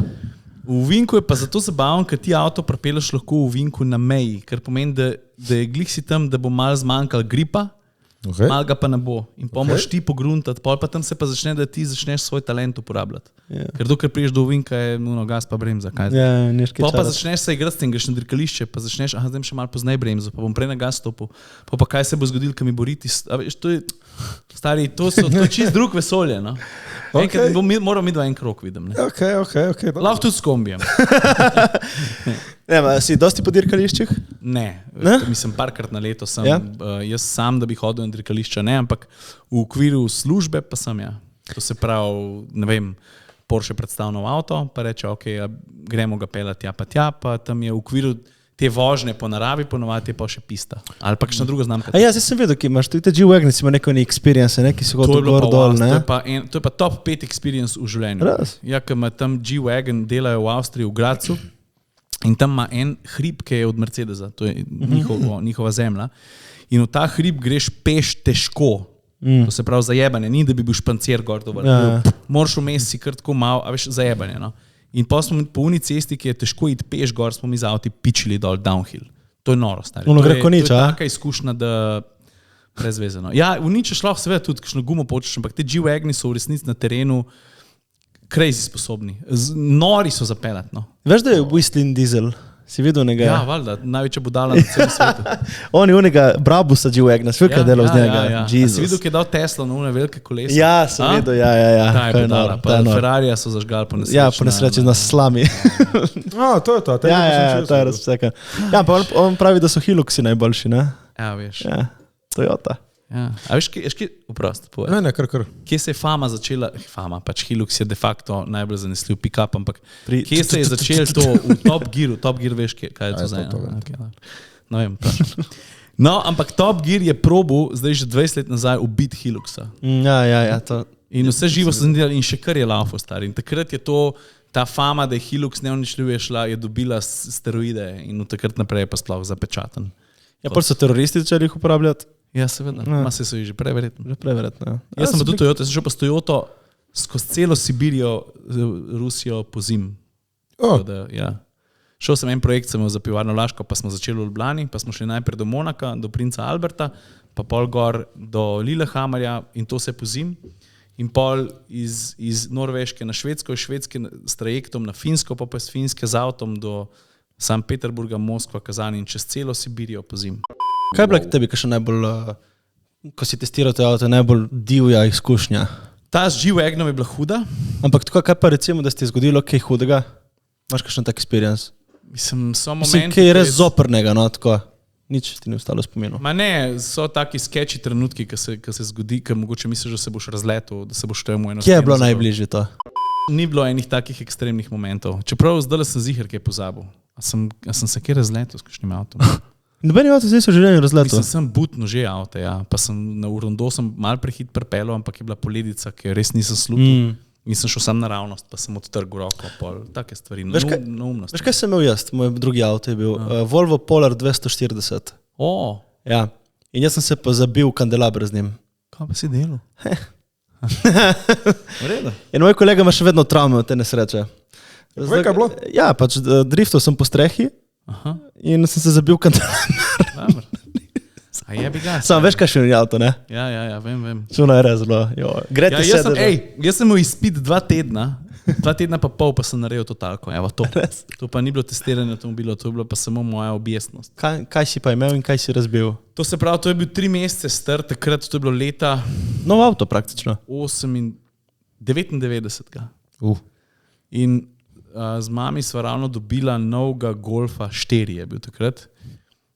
V vinku je pa zato zabaven, ker ti avto pripeleš lahko v vinku na meji, kar pomeni, da je glih si tam, da bo malo zmanjkal gripa, Okay. malo ga pa ne bo. In pomoč ti pogruntati, pol pa tam se pa začne, da ti začneš svoj talent uporabljati. Ja. Ker dokler priješ do vinka, je nuno gas pa bremza. Kaj zdaj? Ja, niš kaj Pa čarati. začneš se igrati s tem, greš na dirkališče, pa začneš, aha, zdaj še malo pozneje bremzo, pa bom prej na gas stopil. Pa kaj se bo zgodilo, ko mi bo riti. A veš, to je, stari, to je čist drug vesolje. No? Enkrat moram mi 2 en krok vidim. Ne? Ok. Lahko tudi s kombijem. Ne, ma, si dosti po dirkališčih? Ne, Ne? mislim, parkrat na leto sem. Ja? Jaz sam, da bi hodil na dirkališča, ne, ampak v okviru službe pa sem, ja. To se pravi, ne vem, Porsche predstavlja nov avto, pa reče, ok, gremo ga pelati tja, pa tam je v okviru te vožnje po naravi, ponovadi je pa še pista. Ali pa kakšna druga znamka. A ja, zdaj sem vedel, ki imaš tudi G-Wagon, si ima neko experience, ne, ki so To je hodili bilo gor pa dol, wow, ne? to je pa top 5 experience v življenju. Res? Ja, ker ima tam G-Wagon, delajo v Avstriji, v Gradcu. In tam ima en hrib, ki je od Mercedesa, to je njihova zemlja. In v ta hrib greš peš težko. To se pravi zajebanje, ni da bi bil špancir gor dol. Ja. Moraš vmes si kar tako malo, a veš, zajebanje. No? In pa smo po uni cesti, ki je težko iti peš gor, smo mi z avti pičili dol, downhill. To je noro, stari. Ono To gre je- ko nič, to je a? taka izkušnja, da brezvezeno. Ja, v nič je šlo, seveda tudi, kakšno gumo počeš, ampak te G-Wagni so v resnici na terenu crazy sposobni. Nori so zapeljati, no. Veš, da je Whistling Diesel? Si videl njega? Ja, valjda, največja budala na celem svetu. On je unega Brabusa G-Wagna, sve kaj je delal z njega. A si Jesus. videl, ki je dal Tesla na une velike kolesa? Ja, sem A? videl, ja. Ta je Ko je budala, noro, pa ta je noro. Ferrarija so zažgali po nesreči. Ja, po nesreči na slami. To je to. Ja, to je razpsekan. Ja, pa on pravi, da so Hiluxi najboljši, ne? Ja, veš. Ja, Toyota. Ja. A veš, vprost, povej. Ne, kar. Kje se je fama začela, pač Hilux je de facto najbolj zanesljiv pick-up, ampak kje se je začelo to v Top Gear veš, kaj je to zdaj? No, vem, no, ampak Top Gear je probil zdaj že 20 let nazaj ubiti Hiluxa. Ja, to. In vse živo so zanimali in še kar je laufo stari. In takrat je to, ta fama, da je Hilux neuničljiv je šla, je dobila steroide in od takrat naprej je pa sploh zapečaten. Ja, pa so teroristi začeli jih uporabljati? Ja, seveda. Ma se so jih že preverjetno. Ja. Jaz sem pa tudi Toyota, sem šel pa s Toyoto skozi celo Sibirijo, Rusijo po zim. Da, ja. Šel sem en projekt, sem imel za pivarno Laško, pa smo začeli v Ljubljani, pa smo šli najprej do Monaka, do princa Alberta, pa pol gor do Lillehammerja in to se po zim. In pol iz Norveške na Švedsko, iz Švedske s trajektom na Finsko, pa iz Finske z avtom do Sankt Peterburga, Moskva, Kazan in čez celo Sibirijo po zim. Kaj je bila tebi, kaj še najbolj, ko si testiral te avto, najbolj divja izkušnja? Ta z G-Wagonom je bila huda. Ampak tako, kaj pa recimo, da ti je zgodilo kaj hudega? Imaš kakšen tak experience? Mislim, kaj je res zoprnega, no, tako. Nič ti ni ostalo spomenu. Ma ne, so taki sketchy trenutki, ki se zgodi, ki mogoče misliš, da se boš razletel, da se boš temu eno. Kje je bilo najbližje to? Ni bilo enih takih ekstremnih momentov. Čeprav zdaj sem ziher, kaj je pozabil. A sem se kje razletel s kakšnim avtom? Nobeni avto zdaj so v življenju razletel. Sem butno že avto, ja. Pa sem na Urondo sem mal prehit prepelo, ampak je bila poledica, ki res nisem slutil. In sem šel sam naravnost, pa sem odtrgal roko, pol, take stvari, neumnosti. Veš, kaj sem imel jaz? Moj drugi avto je bil Volvo Polar 240. Ja. In jaz sem se pa zabil v kandelaber z njim. Kaj pa si delal? In moj kolega ima še vedno travme od te nesreče. Veš, kaj je bilo? Ja, pač driftal sem po strehi. Aha. In sem se zabil v kandelaber. A je bi ga. Sam veš, kaj še ni avto, ne? Ja, vem. Čuno je res bilo. Jaz sem imel izpit 2 tedna, 2 tedna pa pol, pa sem naredil to talko. Evo, to. To pa ni bilo testiranje avtomobila, to je bila pa samo moja objestnost. Kaj si pa imel in kaj si razbil? To se pravi, to je bil 3 mesece star, takrat to je bilo leta... Nov avto praktično. 99. In z mami sva ravno dobila novega Golfa 4 je bil takrat.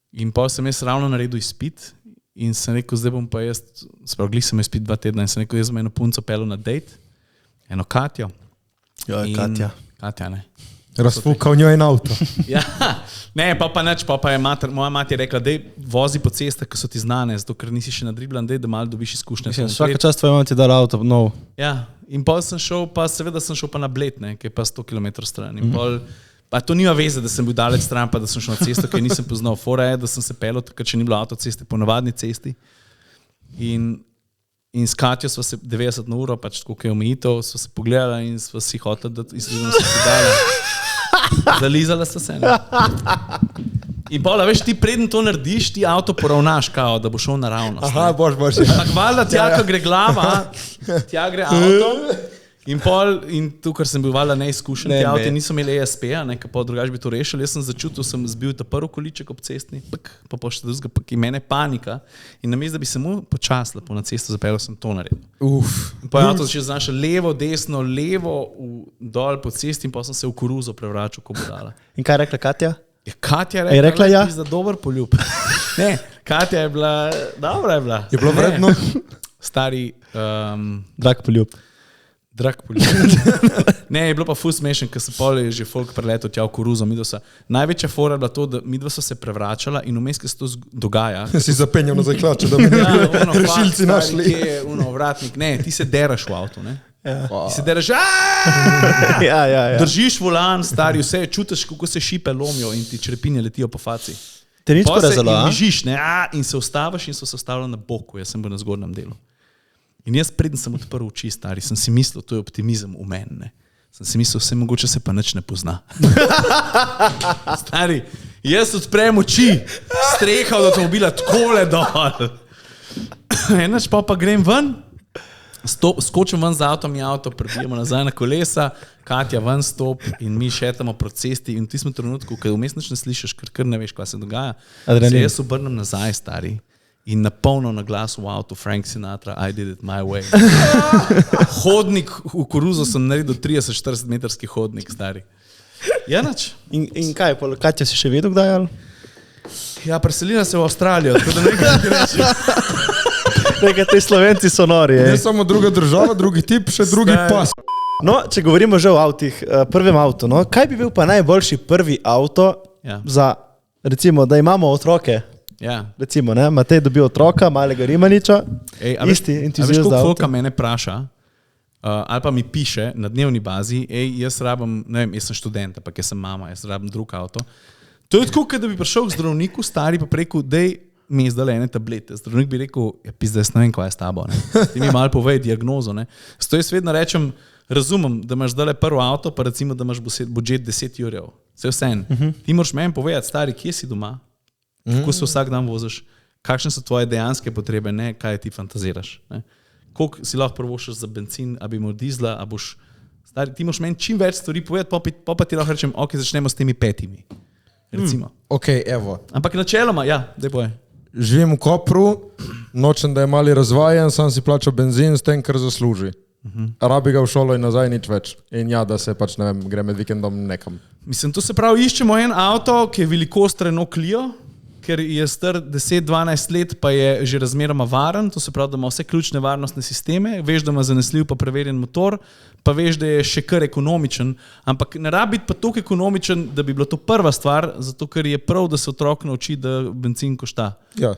In pa sem jaz ravno naredil izpit in sem rekel, zdaj bom pa jaz, spravili sem izpit 2 tedna in sem rekel, jaz bom eno punco pelil na dejt, eno Katjo. Katja, ne. Razfukal njo en avto. Ja, ne, pa nič, pa je moja mati rekla, dej vozi po cestah, ki so ti znane, zato ker nisi še nadriblan, dej, da malo dobiš izkušnje. Vsaka čast tvoja mati dala avto nov. Ja, in pa sem šel, seveda sem šel pa na Bled, ne, ki je pa 100 km stran. In pol, pa to nima veze, da sem bil daleč stran, pa da sem šel na cesto, ker nisem poznal. Fora je, da sem se pelil, ker če ni bilo avtoceste, po navadni cesti. In s Katjo sva se 90 na uro, pač tako, kaj je omejitev, sva se pogledala in sva si hotela, da izgledamo se si dala. Zalizala sta se. Ne? In pola, veš, ti preden to narediš, ti avto poravnaš, kao, da bo šel naravnost. Aha, boš. Tako valjda tja, ko gre glava, tja gre avto. In tu, ker sem bil valjda neizkušen, ti avti niso imeli ESP-a, pa drugače bi to rešil. Jaz sem začutil, sem zbil ta prvi količek ob cestni, pa še drugega, pa mene panika. In namesto, da bi se mu počas lepo na cesto zapeljal, sem to naredil. In pa je avto začel znašati levo, desno, levo, dol po cesti in pa sem se v koruzo prevračal, ko bo dala. In kaj je rekla Katja? Katja je rekla, ja. Za dober poljub. Ne, Katja je bila, dobra je bila. Je bilo vredno? Stari... Drag poljub. Ne, je bilo pa ful smešen, ker se pol je že folk preletel tja v koruzo. Največja fora je bila to, da midva so se prevračala in vmes, ker se to dogaja. Si zapenjal na zaklače, da bi rešilci našli. Vratnik. Ne, ti se deraš v avtu, ne? Ti se deraš, držiš volan, stari, vse čutiš, kako se šipe lomijo in ti črepinje letijo po faci. Te nič porezalo, a? In ležiš, ne, in se ustaviš in so se ustavili na boku, jaz sem bil na zgornjem delu. In jaz preden sem odprl oči, stari, sem si mislil, to je optimizem v meni, ne. Sem si mislil, vse mogoče se pa nič ne pozna. Stari, jaz odprem oči, streha od avtomobila takole dol. Enač pa grem ven, skočim ven z avtom in avto, prebijemo nazaj na kolesa, Katja ven stop in mi šetamo po cesti in v tistem trenutku, ker vmes nič ne slišiš, ker ne veš, kaj se dogaja, se jaz obrnem nazaj, stari. In napolno na glas v avtu Frank Sinatra, I did it my way. Hodnik v koruzo sem naredil 30-40 metrski hodnik, stari. Ja, nač. In kaj, Katja si še vedel kdaj? Ja, preselila se v Avstralijo, tako da nekaj ti reči. Nekaj te Slovenci so nori. Ne samo druga država, drugi tip, še drugi pas. No, če govorimo že o avtih, prvem avtu, no, kaj bi bil pa najboljši prvi avto za, recimo, da imamo otroke? Ja. Recimo, ne, Matej dobil otroka, malega Rimaniča, isti entuzijast za avto. Koliko mene vpraša, ali pa mi piše na dnevni bazi, jaz rabim, ne vem, jaz sem študent, ampak jaz sem mama, jaz rabim drug avto. To je tako, da bi prišel k zdravniku, stari pa rekel, dej mi izdale ene tablete. Zdravnik bi rekel, pizda, jaz ne vem, kaj je s tabo. Ne. Ti mi malo povej diagnozo. Ne. Zato jaz vedno rečem, razumem, da imaš zdaj prvo avto, pa recimo, da imaš budžet 10 jurjev. Vse en. Ti moraš meni povedati, stari, kje si doma? Kako se vsak dan voziš? Kakšne so tvoje dejanske potrebe, ne kaj ti fantaziraš? Ne? Koliko si lahko prvošiš za benzin, a bi imel dizla, a boš... Stari, ti moraš meni čim več stvari povedati, pa ti lahko rečem, ok, začnemo s temi 5. Recimo. Ok, evo. Ampak načeloma, ja, daj povej. Živim v Kopru, nočem, da je mali razvajen, sam si plačal benzin s tem, kar zasluži. Rabi ga v šolo in nazaj nič več. In ja, da se pač, ne vem, gre med vikendom nekam. Mislim, to se pravi, iščemo en avto, ki je velikost Renault Clio, ker je star 10-12 let, pa je že razmeroma varen, to se pravi, da ima vse ključne varnostne sisteme, veš, da ima zanesljiv pa preverjen motor, pa veš, da je še kar ekonomičen, ampak ne rabi biti pa toliko ekonomičen, da bi bila to prva stvar, zato ker je prav, da se otrok nauči, da benzin košta. Ja.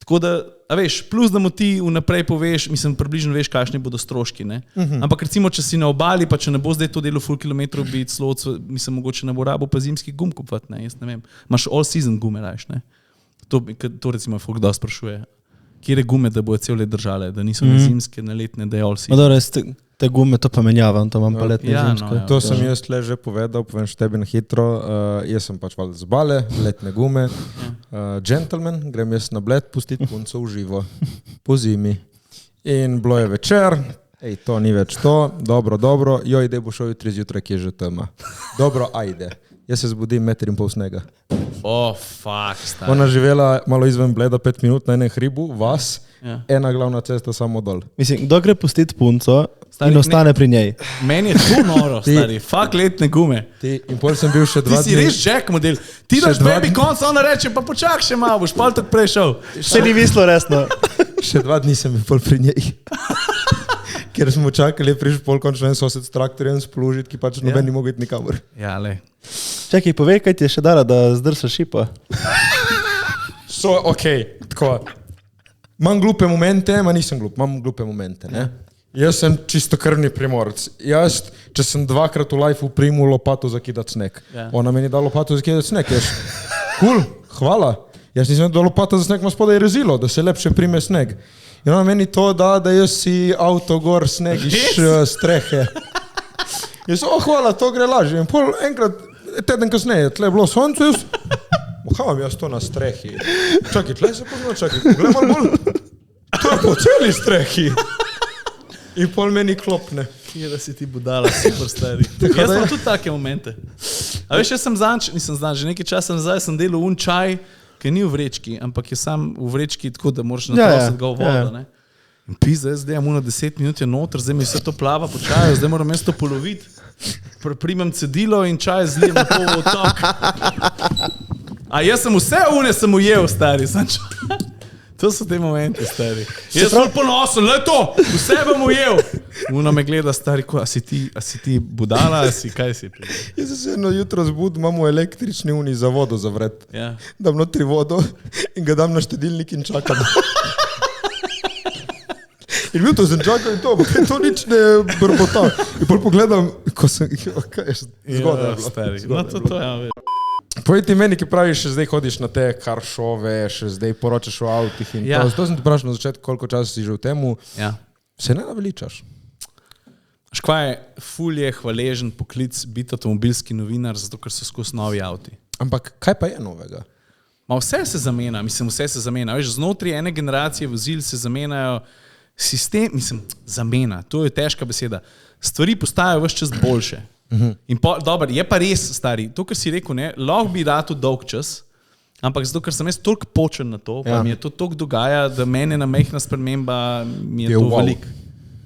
Tako da, a veš, plus da mu ti vnaprej poveš, mislim, približno veš, kakšni bodo stroški, ne? Ampak recimo, če si na obali, pa če ne bo zdaj to delo full kilometrov, bi celo, mislim, mogoče ne bo rabo pa zimski gum kupovati, ne, jaz ne vem. Imaš all season gume rajš, ne? To recimo folk dosti sprašuje. Kjere gume, da bojo cel let držale, da niso ne zimske, ne letne, da je all season. Dobro, te gume to pa menjavam, to imam pa letne zimsko. To sem jaz tle že povedal, povem še tebi na hitro. Jaz sem pač valjda z bale, letne gume. Gentleman, grem jaz na Bled pustiti punco v živo. Po zimi. In bilo je večer, to ni več to, dobro, joj, idej bo šel jutri zjutraj, ki je že tema. Dobro, ajde. Jaz se zbudim 1,5 metra snega. Fuck, stari. Ona živela malo izven Bleda 5 minut na enem hribu, vas, ena glavna cesta samo dol. Mislim, kdo gre pustiti punco in ostane pri njej? Meni je to noro, stari. Fuck letne gume. In pol sem bil še 2 dni. Ti si res Jack model. Ti daš baby konc, ona reče, pa počak še malo, boš pol tako prej šel. Se ni mislil resno. Še 2 dni sem bil pol pri njej. Ker smo čakali, prišel pol končno en sosed s traktorjem splužiti, ki pač noben ni mogel iti nikamor. Ja, le. Čakaj, povej, kaj ti je še dala, da zdrsa šipa. Tako. Imam glupe momente, ma nisem glup, imam glupe momente, ne? Jaz sem čistokrvni primorc. Jaz, če sem 2-krat v lifeu primil lopato zakidati sneg. Ona meni da lopato zakidati sneg, jaz, cool, hvala. Jaz nisem da lopata za sneg ima spodaj rezilo, da se lepše prime sneg. In ona meni to da jaz si avto gor sneg iz strehe. Jaz, hvala, to gre lažje. In pol enkrat, teden kasneje, tle je bilo sonce, jaz, imam jaz to na strehi. Čakaj, tle se pozna, čakaj, gled malo bolj. To je po celi strehi. In pol meni klopne. Kje da si ti budala, super stari. Jaz imam tudi take momente. A veš, jaz sem že nekaj časa nazaj sem delal čaj, ki ni v vrečki, ampak je sam v vrečki tako, da moraš natrositi ga v vodo. Ne? In pizda, jaz zdaj imam 10 minut je noter, zdaj mi vse to plava po čaju, zdaj moram jaz to poloviti. Primem cedilo in čaj zlijem na pol v otok. A jaz sem vse sem ujel, stari. To so te momente, stari. Jaz sem ponosen, le to, vse bom ujel. Una me gleda, stari, a si ti budala, kaj si ti? Jaz se eno jutro zbudim, imamo električni uni za vodo zavret. Ja. Dam notri vodo in ga dam na štedilnik in čakam. In bil to sem čakal in to nič ne brbota. In pol pogledam, ko sem, kaj je zgodaj. Stari, no to je. Povej ti meni, ki praviš, še zdaj hodiš na te car šove, še zdaj poročaš o avtih in to. Zato sem ti vprašal na začetku, koliko časa si že v temu. Ja. Se ne naveličaš? Škva je, ful je hvaležen poklic biti avtomobilski novinar, zato ker so skozi novi avti. Ampak kaj pa je novega? Vse se zamenja, vse se zamenja. Veš, znotraj ene generacije vozil se zamenjajo sistem, zamena, to je težka beseda. Stvari postajajo ves čas boljše. In dobro, je pa res, stari, to, kar si rekel, ne, lahko bi datu dolg čas, ampak zato, ker sem jaz toliko počen na to, pa mi je to toliko dogaja, da mene na majhna sprememba mi je to veliko.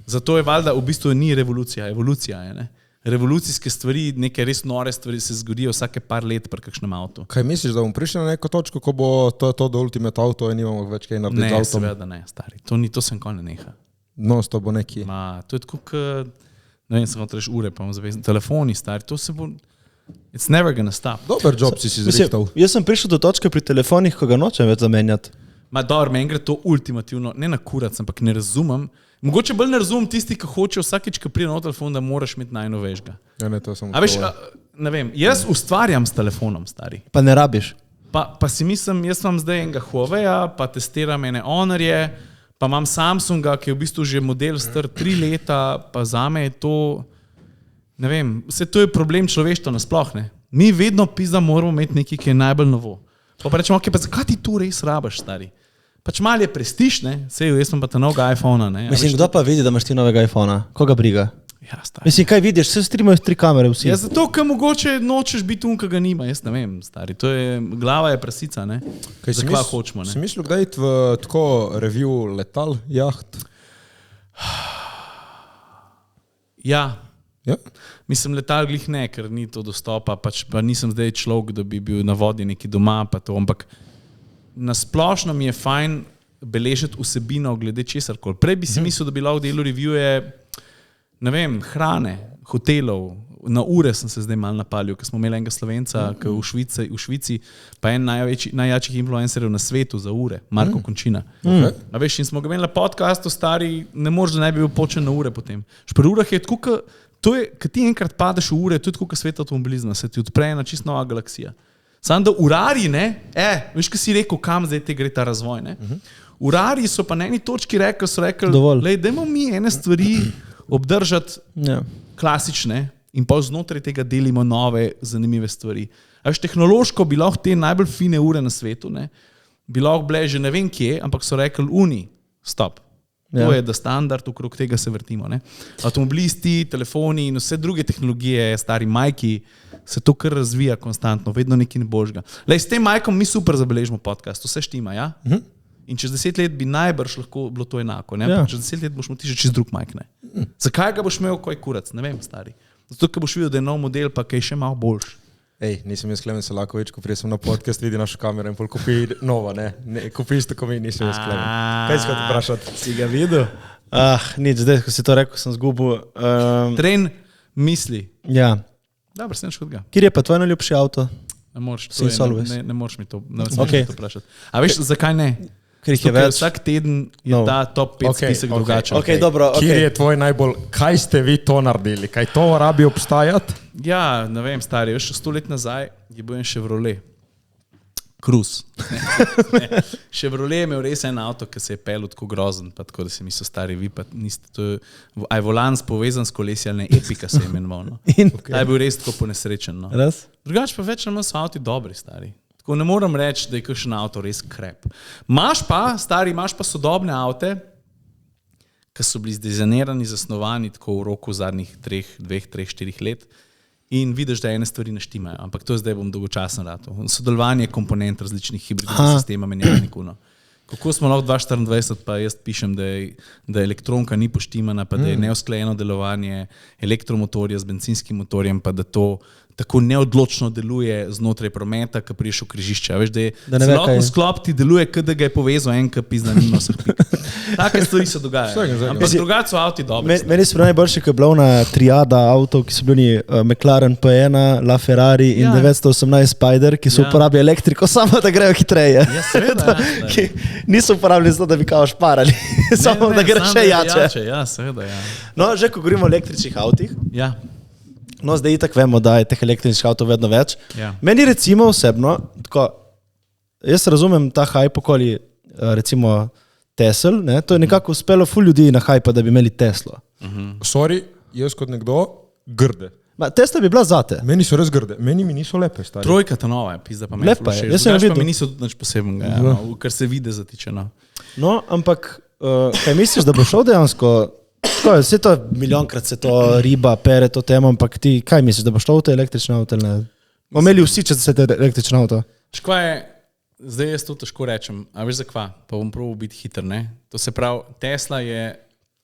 Zato je valjda, v bistvu ni revolucija, evolucija je, ne. revolucijske stvari, neke res nore stvari se zgodijo vsake par let pri kakšnem avtu. Kaj misliš, da bomo prišli na neko točko, ko bo to do ultimate auto in nimamo več kaj narediti z Ne, avtom? seveda ne, stari. To sem nikoli ne neha. No, to bo neki. To je tako, ne vem, samo treš ure, pa imam zavezen. Telefoni, stari, to se bo... It's never gonna stop. Dober job si zrihtal. Jaz sem prišel do točke pri telefonih, ko ga nočem več zamenjati. Dobro, meni gre to ultimativno, ne na kurac, ampak ne razumem. Mogoče bolj ne razumem tisti, ki hočejo vsakeč, ko pride na telefon, da moraš imeti najnovejšega. Ja, ne, to samo A veš, ne vem, jaz ustvarjam s telefonom, stari. Pa ne rabiš. Pa si mislim, jaz imam zdaj enega Huawei-ja, pa testiram ene Honorje, pa imam Samsunga, ki je v bistvu že model star 3 leta, pa zame je to, ne vem, vse to je problem človeštva nasploh, ne. Mi vedno pizda moramo imeti nekaj, ki je najbolj novo. Pa rečemo, okay, pa zakaj ti to res rabaš, stari? Pač malo je prestiž, ne? Sej, jaz sem pa ta novega iPhona, ne? Mislim, kdo pa vidi, da imaš ti novega iPhona? Koga briga? Ja, stari. Mislim, kaj vidiš? Vse streamajo 3 kamere vsi. Ja, zato, ker mogoče nočeš biti ki ga nima, jaz ne vem, stari. To je, glava je prasica, ne? Zakaj hočemo, ne? Si mislil, kdaj iti v tako review letal, jaht? Ja. Ja? Mislim, letal glih ne, ker ni to dostopa, pač pa nisem zdaj človek, da bi bil na vodi neki doma, pa to, ampak nasplošno mi je fajn beležiti vsebino glede česarkoli. Prej bi si mislil, da bi lahko delal reviewe, ne vem, hrane, hotelov, na ure sem se zdaj malo napalil, ker smo imeli enega Slovenca, ki v Švici, pa en najjačih influencerjev na svetu za ure, Marko Končina. A veš, in smo ga imeli na podcastu, stari, ne moreš, da ne bi bil počen na ure potem. Pri urah je tako, kad ti enkrat padeš v ure, to je tako, kot svet avtomobilizma, se ti odpre ena čisto nova galaksija. Samo da urari, ne, veš, kaj si rekel, kam zdaj te gre ta razvoj, ne. Urari so pa na eni točki rekli, lej, dajmo mi ene stvari obdržati klasične in pa znotraj tega delimo nove, zanimive stvari. A veš, tehnološko bi lahko te najbolj fine ure na svetu, ne, bi lahko bile že ne vem kje, ampak so rekli, stop. To je, da standard, okrog tega se vrtimo. Ne? Avtomobilisti, telefoni in vse druge tehnologije, stari majki, se to kar razvija konstantno, vedno nekaj božga. Lej, s tem majkom mi super zabeležimo podcast, vse štima, ja? In čez 10 let bi najbrž lahko bilo to enako, ne? Ja. Čez 10 let boš imel ti že čez drug majk, ne? Zakaj ga boš imel kaj kurac, ne vem, stari. Zato, ker boš videl, da je nov model, pa kaj še malo boljš. Ej, nisem jaz Klemen Selakovič, ko prijem na podcast, vidi našo kamero in pol kupi nova, ne? Kupiš tako mi, nisem jaz Klemen. Kaj si ga vprašati? Si ga videl? Nič, zdaj, ko si to rekel, sem zgubil. Tren misli. Ja. Dobro, sem škod ga. Kjer je pa tvoj najljubši avto? Ne moreš, ne moreš mi to vprašati. A veš, zakaj ne? Ker jih je več. Vsak teden je ta top 5 spisek drugačen. Dobro, Kjer je tvoj najbolj, kaj ste vi to naredili? Kaj to rabi obstajati? Ja, ne vem, stari, veš, 100 let nazaj je bil en Chevrolet. Cruze. Chevrolet je imel res en avto, ki se je pelil tako grozen, pa tako, da si mislil, stari, vi pa niste, to je, aj volans povezan s kolesi ali ne, Epika se je imenoval, no. Ta je bil res tako ponesrečen, no. Res? Drugač pa več ali manj so avti dobri, stari. Tako ne moram reči, da je kakšen avto res krep. Imaš pa sodobne avte, ki so bili zdizajnirani, zasnovani tako v roku zadnjih 2, 3, 4 let in vidiš, da ene stvari ne štimajo. Ampak to zdaj bom dolgočasen rato. Sodelovanje komponent različnih hibridnih sistema menjalnik. Kako smo lahko 2024, pa jaz pišem, da elektronka ni poštimana, pa da je neusklajeno delovanje elektromotorja z benzinskim motorjem, pa da to tako neodločno deluje znotraj prometa, ko priješ v križišče. Veš, da je celotno sklop ti deluje, kot da ga je povezal en, ki pizda nima vseh pik. Take stvari se dogajajo. Ampak drugače so avti dobri. Meni so najboljši, ko je bila ona triada avtov, ki so bili McLaren P1, LaFerrari in 918 Spider, ki so uporabljali elektriko samo, da grejo hitreje. Ja, seveda. Niso uporabljali zato, da bi kao šparali. Samo, da gre še jače. Ja, seveda, ja. No, že ko govorimo o električnih avtih, ja. No, zdaj itak vemo, da je teh električnih avtov vedno več. Ja. Meni recimo osebno, tako, jaz razumem ta hype okoli recimo Tesla, ne? To je nekako uspelo ful ljudi na hype, da bi imeli Teslo. Sorry, jaz kot nekdo grde. Tesla bi bila zate. Meni so res grde, meni mi niso lepe, stari. Trojka ta nova je, pizda pa meni lepa je, jaz sem videl. Pa mi niso nič posebnega, ja, no, kar se vide zatičeno. No, ampak kaj misliš, da bo šel dejansko? Vse to milijonkrat se to riba, pere to temo, ampak ti kaj misliš, da bo šlo v te električne avto? Bomo imeli vsi, če se te električne avto? Škva je, zdaj jaz to težko rečem, a veš zakva, pa bom probil biti hiter, ne? To se pravi, Tesla je,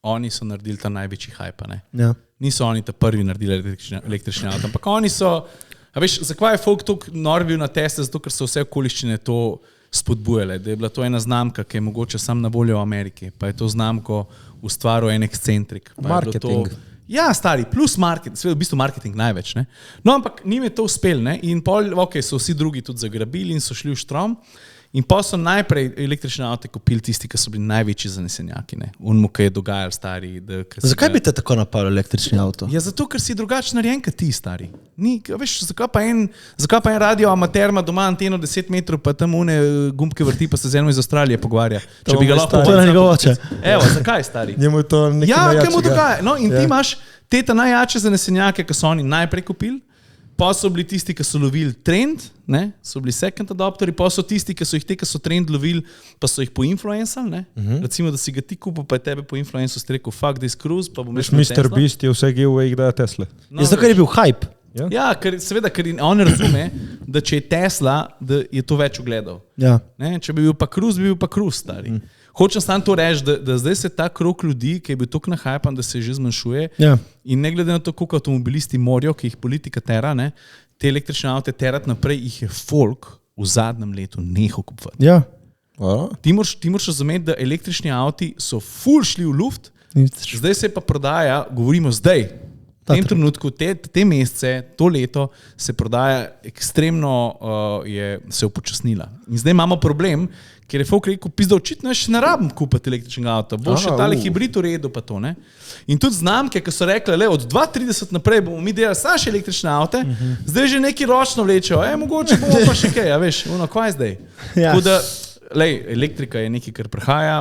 oni so naredili ta največji hype, ne? Ja. Niso oni ta prvi naredili električni avto, ampak oni so, a veš, zakaj je folk toliko nor bil na Tesla, zato ker so vse okoliščine to spodbujale, da je bila to ena znamka, ki je mogoče sam na voljo v Ameriki, pa je to znamko ustvaril en ekscentrik. Marketing. Ja, stari, plus marketing, v bistvu marketing največ. Ne? No, ampak njim je to uspel, ne? In pol, so vsi drugi tudi zagrabili in so šli v štrom. In pa so najprej električne avte kupili tisti, ki so bili največji zanesenjaki. Unmu, ki je dogajal, stari. Zakaj bi te tako napadlo električni avto? Ja, zato, ker si drugačen narejen kot ti, stari. Veš, zakaj pa en radio amater ima doma anteno 10 metrov, pa tam une gumbke vrti, pa se z eno iz Avstralije pogovarja. Če bi ga lahko To je njegov oče. Evo, zakaj, stari? Njemu je to nekaj Ja, kaj najjačega. mu dogaja? No, in ti imaš te najjače zanesenjake, ki so oni najprej kupili, pa so bili tisti, ki so lovili trend, ne? So bili second adopteri, pa so tisti, ki so jih te, ki so trend lovili, pa so jih poinfluencali. Recimo, da si ga ti kupil, pa je tebe poinfluencal, si rekel, fuck this cruise, pa bom Veš, Mr. Beast je vse giveaway, da je Tesla. No, Zato, ker je bil hype. Ja, ker on razume, da če je Tesla, da je to več ogledal. Ja. Ne? Če bi bil pa cruise, stari. Hočem samo to reči, da zdaj se ta krog ljudi, ki je bil toliko nahajpan, da se že zmanjšuje. Ja. In ne glede na to, koliko avtomobilisti morajo, ki jih politika tera, ne, te električne avte terati naprej, jih je folk v zadnjem letu nehal kupovati. Ja. Ti moraš razumeti, da električni avti so ful šli v luft, zdaj se pa prodaja, govorimo zdaj, v tem trenutku, te mesece, to leto se prodaja ekstremno, se upočasnila. In zdaj imamo problem, ker je folk rekel, pizda, očitno je še ne rabim kupiti električnega avta, bo še tale hibrid v redu pa to, ne. In tudi znamke, ki so rekli, le od 2030 naprej bomo mi delali samo še električne avte, zdaj že neki ročno vlečejo, mogoče bomo pa še kaj, a veš, kaj zdaj? Ja. Tako da, elektrika je nekaj, kar prihaja,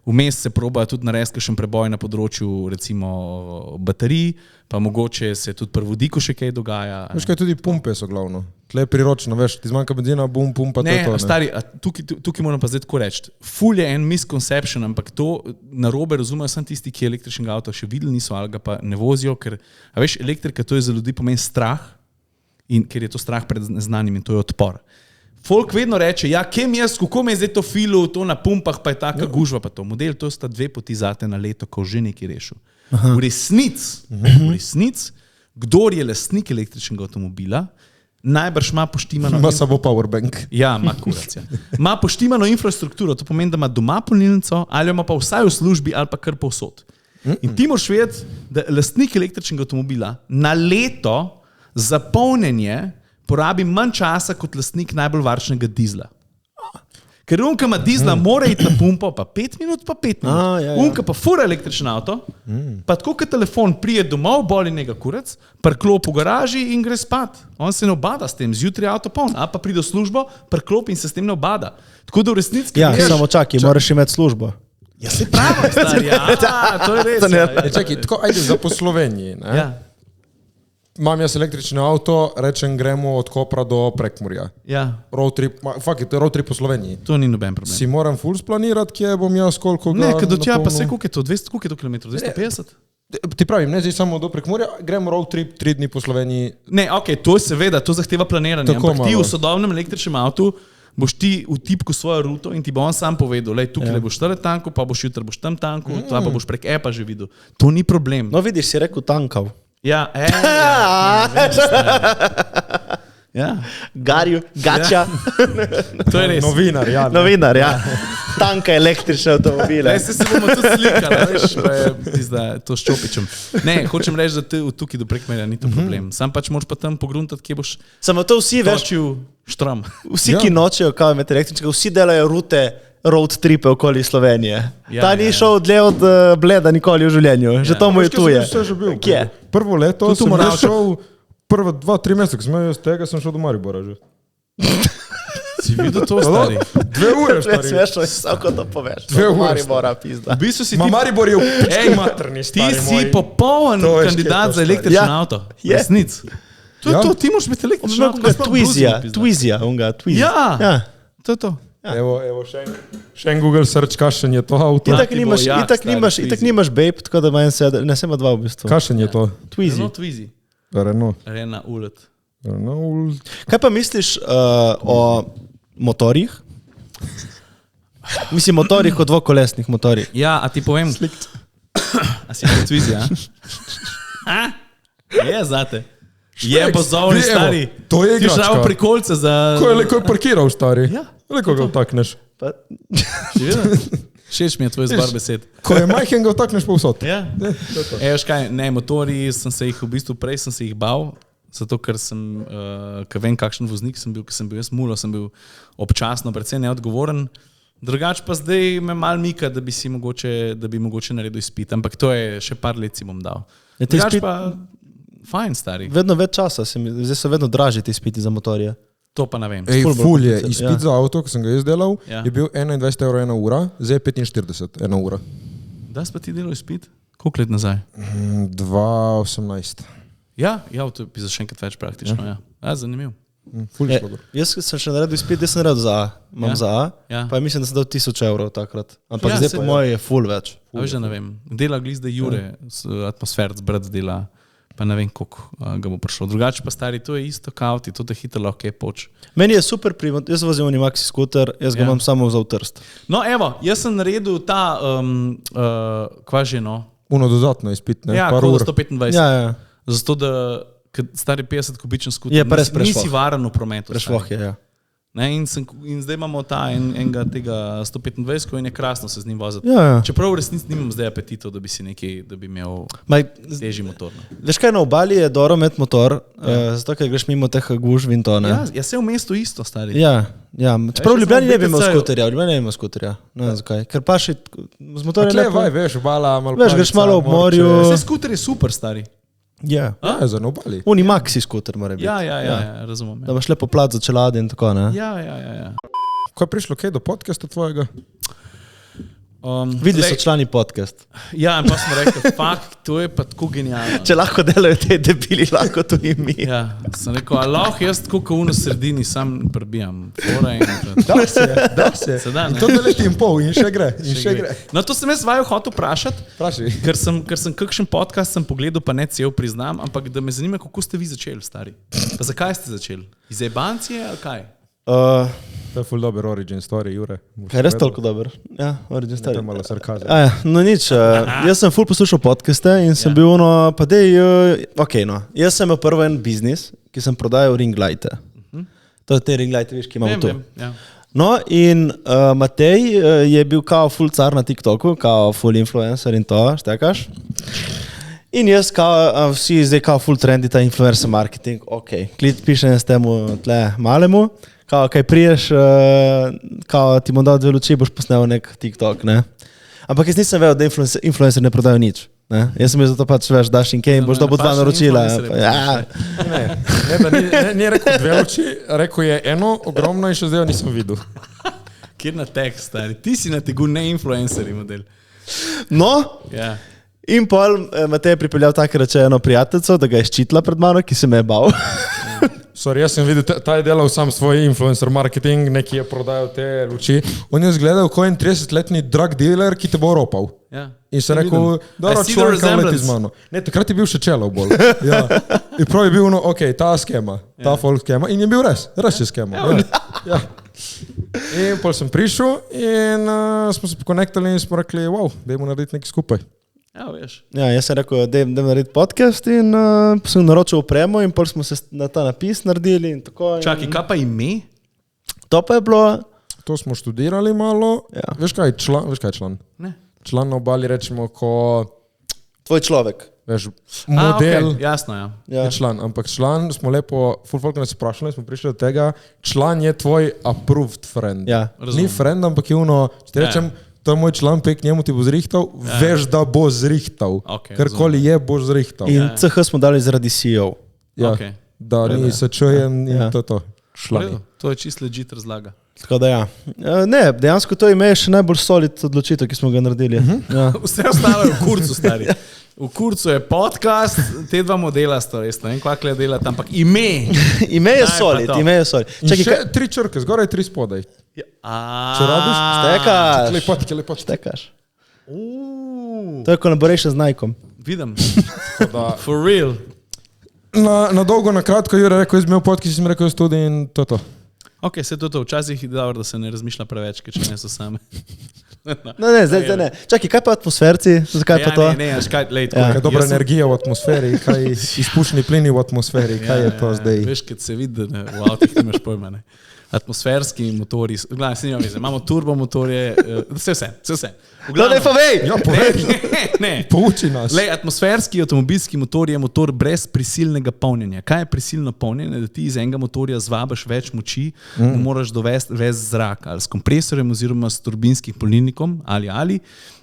vmes se proba tudi narediti kakšen preboj na področju recimo baterij, pa mogoče se tudi pri vodiku še kaj dogaja. Veš kaj, tudi pumpe so glavno. Tle je priročno, veš, ti zmanjka benzina, bum, pumpa, to je to. Ne, stari, tukaj moram pa zdaj tako reči. Ful je en misconception, ampak to narobe razumejo samo tisti, ki električnega avta še videli niso ali ga pa ne vozijo, ker, a veš, elektrika to je za ljudi pomeni strah, in ker je to strah pred neznanim in to je odpor. Folk vedno reče, ja, kako me je zdaj to filu, to na pumpah, pa je taka gužva pa to. Model, to sta 2 poti zate na leto, ko že nekaj rešil. V resnici, kdor je lastnik električnega avtomobila, najbrž ima poštimano... Ima samo powerbank. Ja, ima kurac, ja. Ima poštimano infrastrukturo, to pomeni, da ima doma polnilnico, ali ima pa vsaj v službi, ali pa kar povsod. In ti moraš vedeti, da lastnik električnega avtomobila na leto za polnjenje porabi manj časa kot lastnik najbolj varčnega dizla. Ker unka ima dizla, mora iti na pumpo, pa 5 minut, pa 5 minut. Unka pa fura električen avto, pa tako kot telefon prije domov, boli njega kurac, prklop v garaži in gre spat. On se ne obada s tem, zjutraj avto poln, a pa pride v službo, prklop in se s tem ne obada. Tako da v resnici... Ja, samo čakaj, moraš imeti službo. Ja, se pravi, stari, to je res. Čakaj, tako, ajde za po Sloveniji, ne? Ja. Imam jaz električno avto, rečem gremo od Kopra do Prekmurja. Ja. Road trip, fuck it, road trip po Sloveniji. To ni noben problem. Si moram full splanirati, kje bom jaz, koliko ga... Ne, kad do tja pa napolnil? se koliko je to, 200, koliko je to kilometrov, 250? Ti pravim, ne zdaj samo do Prekmurja, gremo road trip 3 dni po Sloveniji. Ne, okej, to je seveda, to zahteva planiranje, Tako ampak ti malo. v sodobnem električnem avtu boš ti v tipku svojo ruto in ti bo on sam povedal, lej, tukaj boš tale tanku, pa boš jutri boš tam tanku, pa boš prek appa že videl. To ni problem. No vidiš, si rekel tankal. Ja, ja. Garju, gača. To je res. Novinar, ja. Novinar, ja. Tanka električne avtomobile. Ne, se bomo tudi slikali, veš, pa je pizda, to s Čopičem. Ne, hočem reči, da te tukaj do Prekmurja ni to problem. Sam pač moraš pa tam pogruntati, kje boš Samo to vsi, veš, točil štrom. vsi, ki nočejo kao imeti električnega, vsi delajo rute, road tripe okoli Slovenije. Ja, Ta ni ja. šel dlje od Bleda nikoli v življenju. Že to mu je Veš, kje sem tuje. vse že bil? Kje? Prvo leto Tudi v sem Moravčah. šel, prva 2-3 meseca, ko sem imel jaz tega, sem šel do Maribora že. Si videl to, stari? 2 ure, Ne stari. smeš, vsako to poveš. Dve ure, Maribora, pizda. V bistvu si Ma ti... Maribor je v Ej, pički materni, ti stari si moj. popoln To veš, kje je kandidat to, za stari. električen Ja. avto. Je. Resnic. To je Ja. to, ti moraš biti električen avto. Onga Twizija, onga Twizija. Ja. To je to. Evo, še en Google search, kakšen je to avto. Itak ti bo nimaš, jak, itak stari, nimaš, Twizy. itak nimaš babe, tako da manj se, ne sem dva v bistvu. Kakšen je to? Twizy. Renault Twizy. Renault. Arena Ulet. Renault. Kaj pa misliš o motorjih? Mislim, motorjih kot dvokolesnih motorjih. Ja, a ti povem. A si kot Twizy, ja? Je zate. Je bozovni Evo, stari. to je Ti igračka. šel prikolce za... Ko je parkiral, stari. Ja. Leko ga vtakneš. Pa, Si videl? Všeč mi je tvoj zbar besed. Ko je majhen, ga vtakneš povsod. Ja. Veš kaj, ne, motorji sem se jih v bistvu prej sem se jih bal, zato ker sem, ker vem kakšen voznik sem bil, ker sem bil jaz mulo, sem bil občasno precej neodgovoren. Drugač pa zdaj me mal mika, da bi mogoče naredil izpit, ampak to je še par let si bom dal. Je ti Drugač izpit- pa fajn, stari. vedno več časa, zdaj so vedno dražji ti izpiti za motorje. To pa ne vem. Ej, Ful bolj ful je. kompliciran, Izpit za avto, ko sem ga jaz delal, Ja. je bil 21 € 1 ura, zdaj je 45 1 ura. Da si pa ti delal izpit? Koliko let nazaj? 2018. Ja, to bi za še enkrat več praktično, ja. Zanimiv. Ful Je, je šlo. jaz sem še naredil izpit, jaz sem naredil za A, imam Ja. za A, Ja. pa mislim, da sem dal 1000 € takrat. Ampak Ja, zdaj saj po ja. moje je ful več. A veš, da ne vem. Dela glizda Jure, atmosfert zbrati dela, pa ne vem, koliko ga bo prišlo. Drugače pa stari, to je isto kauti, to te hitro lahko je poč. Meni je super, jaz vozim Unimaxi skuter, jaz ga Ja. imam samo za utrst. No, evo, jaz sem naredil ta, kva že no? Uno dodatno izpit, ne? Ja, Par kola ur. 125. Ja, ja. Zato, da stari 50 kubičen skuter, Je pa res nisi prešvoh. varen v prometu. Prešvoh stari. je, ja. Ne, in zdaj imamo ta enega tega 125 in je krasno se z njim voziti. Ja, ja. Čeprav v resnici nimam zdaj apetitov, da bi si nekaj, da bi imel Maj, težji motor. No. veš kaj, na obali je dobro imeti motor, zato ker greš mimo teh gužv in to, ne? Ja, se v mestu isto, stari. Ja, ja. Čeprav v jaz Ljubljani sem ne bi imel BTC-ju. skuterja, v Ljubljani ne bi imel skuterja. Ne vem zakaj. Ker pa še z motorjem Tle lepo. vaj, veš, obala, malo Veš, greš palica, malo ob morju. morče. Vse skuter je super, stari. Ja. Ja, za na obali. Unimaxi skuter mora biti. Ja, razumem. Da imaš lepo plat za čelade in tako, ne? Ja. Ko je prišlo kaj do podcasta tvojega? Videli so člani podcast. Ja, in pa smo rekli, fakt, to je pa tako genialno. Če lahko delajo te debili, lahko to in mi. Ja, sem rekel, a lahko jaz tako kot v sredini sam prebijam. Fora in Da se. Se da, ne? In to 2 leti in pol in še gre. In še gre. No, to sem jaz vaju hotel vprašati, Vprašaj. ker sem kakšen podcast sem pogledal, pa ne cel priznam, ampak da me zanima, kako ste vi začeli, stari. Pa zakaj ste začeli? Iz ebancije ali kaj? To je full dober origin story, Jure. Kaj je res toliko dober? Ja, origin To story. je malo sarkazem. Ja, no nič, jaz sem ful poslušal podcaste in sem bil ono, pa dej, ok, no. Jaz sem imel prvo en biznis, ki sem prodajal ring lighte. To je te ring lighte, veš, ki imamo tu. Ja. No in Matej je bil kao full car na TikToku, kao full influencer in to, štekaš. In jaz, kao, vsi zdaj kao full trendi ta influencer marketing, ok, klit pišem s temu tle malemu, kao kaj priješ, kao ti bom dal 2 luči, boš posnel nek TikTok, ne. Ampak jaz nisem vedel, da influencer ne prodajo nič. Ne? Jaz sem bil zato pač, veš, daš in kaj in boš dobil 2 naročila. Ja. Ne, da ni rekel 2 luči, rekel je eno, ogromno in še zdaj jo nisem videl. Kjer na tekst, stari? Ti si na tegu ne influencerji model. No, Ja. in pol Matej je pripeljal tako rečeno prijateljico, da ga je ščitila pred mano, ki se me je bal. Sorry, jaz sem videl, ta je delal sam svoj influencer marketing, neki je prodajal te luči. On je izgledal kot en 30-letni drug dealer, ki te bo ropal. Ja. In se rekel, da I je see the človek, ki leti resemblance. z mano. Ne, takrat je bil še čelo bolj. Ja. In prav je bil, no, ok, ta skema, ta folk skema. In je bil res je skema. Ja. In pol sem prišel in smo se pokonektali in smo rekli, wow, dajmo narediti nekaj skupaj. Ja, veš. Ja, jaz sem rekel, da idem narediti podcast in sem naročil opremo in pol smo se na ta napis naredili in tako. Čakaj, kaj pa ime? To pa je bilo, To smo študirali malo. Ja. Veš kaj je član? Ne. Član na obali rečemo, ko tvoj človek. veš, model. Okay, jasno, ja. Ja. Je član, ampak član smo lepo, full folk nas vprašali, smo prišli do tega, član je tvoj approved friend. Ja. Ni friend, ampak je ono, če ti rečem, to je moj član, pek njemu ti bo zrihtal, veš, da bo zrihtal. Okej, Karkoli je, boš zrihtal. In CH smo dali zaradi CEO. Ja, Okej. da ni se čujem in Ja. to je to. V Član. redu, to je čist legit razlaga. Tako da ja. Ne, dejansko to ime je še najbolj solid odločitev, ki smo ga naredili. Ja. Vse ostalo je v kurcu, stari. V kurcu je podcast, te dva modela sta res, ne vem, kakle dela tam, ampak ime. Ime je Daj, pa solid, to. ime je solid. In Čakaj, še 3 črke, zgoraj 3 spodaj. Če rabiš, Štekaš. Lepotke, lepotke. Štekaš. To je collaboration z Nikeom. Vidim. Da, For real. na dolgo, na kratko, Jure rekel, jaz imel podcast, sem rekel, jaz tudi in to je to. Ok, se to. Včasih je dobro, da se ne razmišlja preveč, ker če ne so same. Ne, zdaj ne. Čakaj, kaj pa atmosferci? Zakaj pa to? Ne, škaj, lej, Ja. Kaj dobra energija v atmosferi, kaj izpušni plini v atmosferi, kaj je to zdaj? Veš, kad se vidi, da v avtih nimaš pojma. Ne. Atmosferski motori, gledaj, se nima veze, imamo turbomotorje, vse. No, ne povej! Ja, povej, Ne. pouči nas. Lej, atmosferski avtomobilski motor je motor brez prisilnega polnjenja. Kaj je prisilno polnjenje? Da ti iz enega motorja zvabiš več moči, moraš dovesti ves zrak ali s kompresorjem oziroma s turbinskim polnilnikom ali.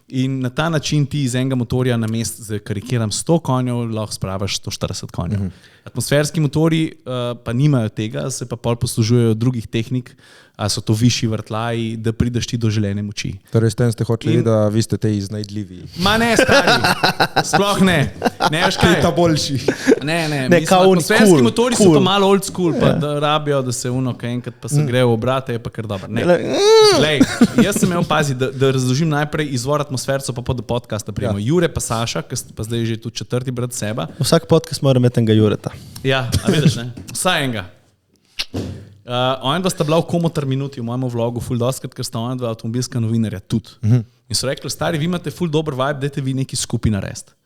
In na ta način ti iz enega motorja na mest, karikiram, 100 konjev, lahko spraviš 140 konjev. Atmosferski motori pa nimajo tega, se pa pol poslužujejo drugih tehnik, a so to višji vrtlaji, da prideš ti do želene moči. Torej, s tem ste hoteli, da vi ste te iznajdljivi. Ma ne, stari, sploh ne. Ne, veš kaj? Ta boljši. Ne, Ne, kao oni atmosferski cool, motori so pa malo old school, pa da rabijo, da se kaj enkrat pa se grejo v obrate, je pa kar dobro. Ne. Lej, jaz sem imel pazi, da razložim najprej izvor atmosfercev, pa do podcasta prijemo. Jure pa Saša, ki sta pa zdaj že tudi 4. brat seba. Vsak podcast mora imeti enega Jureta. Ja, a vidiš, ne? Vsaj enega. Ona dva sta bila v Komotar minuti v mojem vlogu ful doskrat, ker sta ona dva avtomobilska novinarja tudi. In so rekli, stari, vi imate ful dober vibe, dajte vi neki skupaj narediti.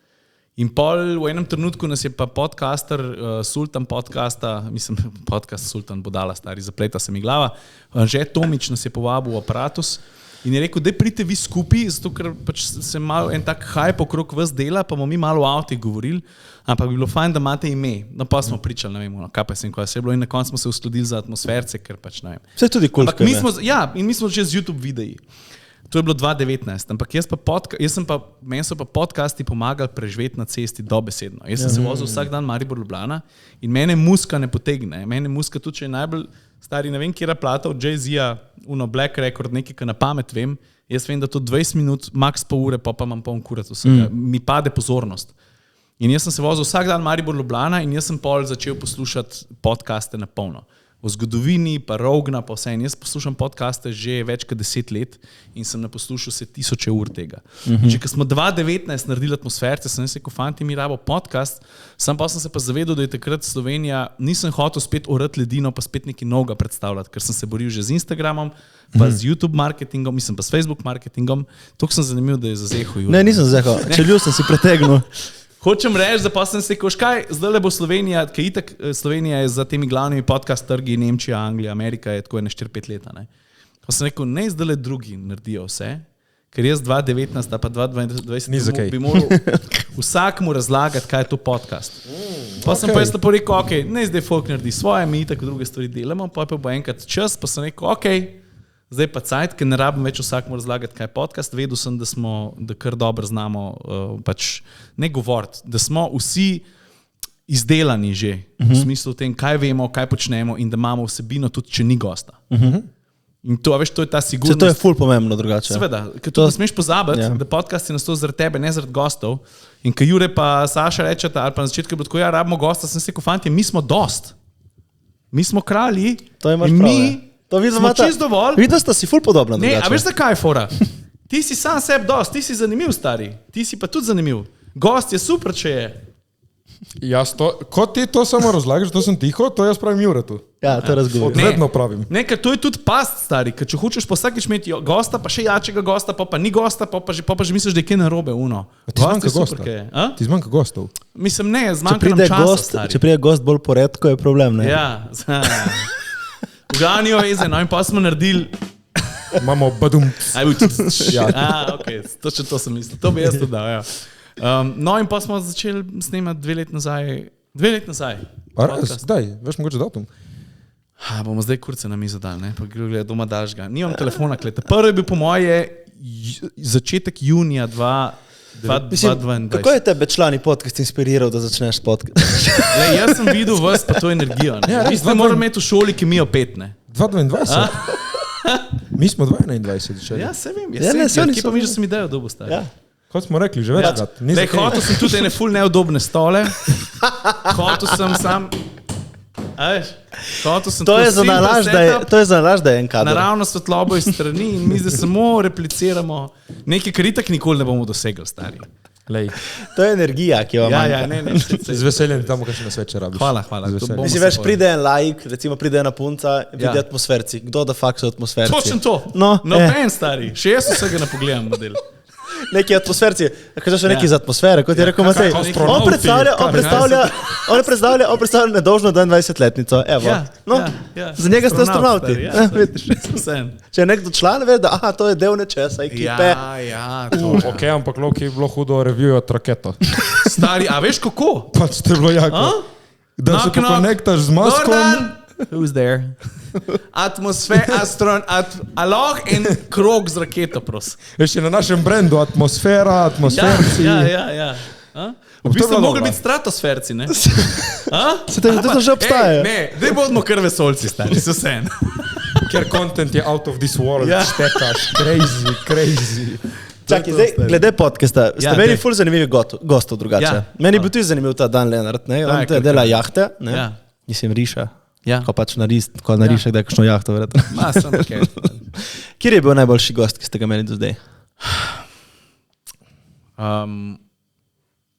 In pol v enem trenutku nas je pa podcaster, Sultan podcasta, mislim, podcast Sultan Bodala, stari, zapleta se mi glava, Anže Tomič nas je povabil v Aparatus in je rekel, daj pridite vi skupaj, zato ker pač se malo en tak hype okrog vas dela, pa bomo mi malo o avtih govorili, ampak bi bilo fajn, da imate ime. No pa smo pričali, ne vem, kaj pa sem, kaj se je bilo in na koncu smo se uskladili za atmosferce, ker pač ne vem. Vse tudi kul. Ampak mi smo že z YouTube videi. To je bilo 2019, ampak meni so pa podcasti pomagali preživeti na cesti dobesedno. Jaz sem se vozil vsak dan Maribor Ljubljana in mene muska ne potegne. Mene muska tudi, če je najbolj stari, ne vem, kjera plata od Jay-Z-a, Black Record, nekaj, kar na pamet vem, jaz vem, da to 20 minut, max pol ure, pa imam poln kurat vsega. Mi pade pozornost. In jaz sem se vozil vsak dan Maribor Ljubljana in jaz sem pol začel poslušati podcaste na polno. O zgodovini, pa Rogna, pa vse. In jaz poslušam podcaste že več kot 10 let in sem naposlušal se 1000 ur tega. Že ko smo 2019 naredili atmosferce, sem rekel, fanti, mi rabo podcast, pa sem se pa zavedal, da je takrat Slovenija, nisem hotel spet orati ledino, pa spet nekaj novega predstavljati, ker sem se boril že z Instagramom, pa z YouTube marketingom, mislim pa s Facebook marketingom. Toliko sem zanimiv, da je zazehal. Ne, nisem zazehal. Čelju sem si pretegnil. Hočem reči, da pa sem se rekel, kaj, zdaj le bo Slovenija, ker itak Slovenija je za temi glavnimi podcast trgi, Nemčija, Anglija, Amerika je tako 4-5 leta. Ne? Pa sem rekel, ne zdaj le drugi naredijo vse, ker jaz 2019 pa 2020 bi moral vsakmu razlagati, kaj je to podcast. Pa sem pa jaz tako rekel, ok, ne zdaj folk naredi svoje, mi itak druge stvari delamo, pa bo enkrat čas, pa sem rekel, ok, zdaj pa cajt, ker ne rabim več vsakmu razlagati, kaj je podcast. Vedel sem, da kar dobro znamo pač ne govoriti, da smo vsi izdelani že, v smislu tem, kaj vemo, kaj počnemo in da imamo vsebino tudi, če ni gosta. In to, veš, to je ta sigurnost. To je ful pomembno drugače. Seveda, ker to ne smeš pozabiti, da podcast je nastoji zaradi tebe, ne zaradi gostov. In ko Jure pa Saša rečeta, ali pa na začetku je bilo tako, ja, rabimo gosta, sem se rekel, fanti, mi smo dost. Mi smo kralji. To imaš in prav, mi to smo čist dovolj. Vidim, da sta si ful podobna. Ne, a veš zakaj je fora? Ti si sam sebi dost, ti si zanimiv, stari. Ti si pa tudi zanimiv. Gost je super, če je. Jaz to, ko ti to samo razlagaš, to sem tiho, to jaz pravim Juretu. Ja, to razgovorim. Vedno pravim. Ne, ker to je tudi past, stari. Ker če hočeš pa vsakič imeti gosta, pa še jačega gosta, pa ni gosta, pa že misliš, da je kaj narobe, uno. Ti zmanjka gosta. Ti zmanjka gostov. Mislim, ne, zmanjka nam časa, stari. Če pride gost bolj poredko, je problem, ne? Ja, v glavni veze, no in pa smo naredili. Imamo badum. Ok, točno to sem mislil. To bi jaz tudi dal, ja. No in pa smo začeli snemati 2 leti nazaj. 2 leti nazaj. Zdaj, veš mogoče datum? Bomo zdaj kurce na mizo dali, ne? Pa gre doma dažga. Nimam telefona, klete. Prvi je bil po moje začetek junija 2022. Kako je tebe člani podcast inspiriral, da začneš podcast? Jaz sem videl vas pa to energijo. Vi moram imeti v šoli kemijo 5, ne? 2022? Mi smo 2021 začeli. Ja, se vem. Kje pa mi že sem idejo dobil, stari? Ja. Kot smo rekli, že večkrat. Hotel sem tudi ene ful neudobne stole. Hotel sem sam... To je za nalaž, da je en kadar. Naravno svetlobo iz strani in mi zdaj samo repliciramo nekaj, kar itak nikoli ne bomo dosegli, stari. Lej, To je energija, ki jo Ja, manjka. ja, ne, z veseljem tam, kaj še na sveče rabiš. Hvala. Z veseljem. Mislim, veš, pride en laik, recimo pride ena punca, vidi Ja. atmosferci. Kdo da fakt so atmosferci? Točno to. No, Ben stari. Še jaz vsega ne pogledam model. Neki atmosferci, kažeš Ja. neki iz atmosfere, kot je rekel Matej. astronauti, On predstavlja nedožno 22-letnico. Evo. Za njega ste astronauti. Ja, Vidiš. vsem. Če je nekdo član, ve, da aha, to je del nečesa, ekipe. Ja, to. Ok, ampak Loki je bilo hudo review od raketo. Stari, a veš kako? Pač to je bilo jako. Da se Knock, knock. pokonektaš z maskom. Jordan! Who's there? Aloh in krog z raketo, prosim. Veš, je na našem brendu atmosfera, atmosferci. Ja. A? V bistvu bila mogli dobra. biti stratosferci, ne? Se to že obstaja. Ne, daj bodimo kar vesolci, stari, so vse. Ker content je out of this world, Ja. štekaš, crazy. Čakaj, zdaj, glede podcasta, ste Ja, imeli daj. ful zanimivih gostov drugače. Ja. Meni je bil tudi zanimiv ta Dan Lenart, ne? On kar- dela jahte, ne? Ja. Mislim, riša. Ja. Ko pač nariše, da je kakšno jahto, verjetno. Ma, sem okay. Kjer je bil najboljši gost, ki ste ga imeli do zdaj?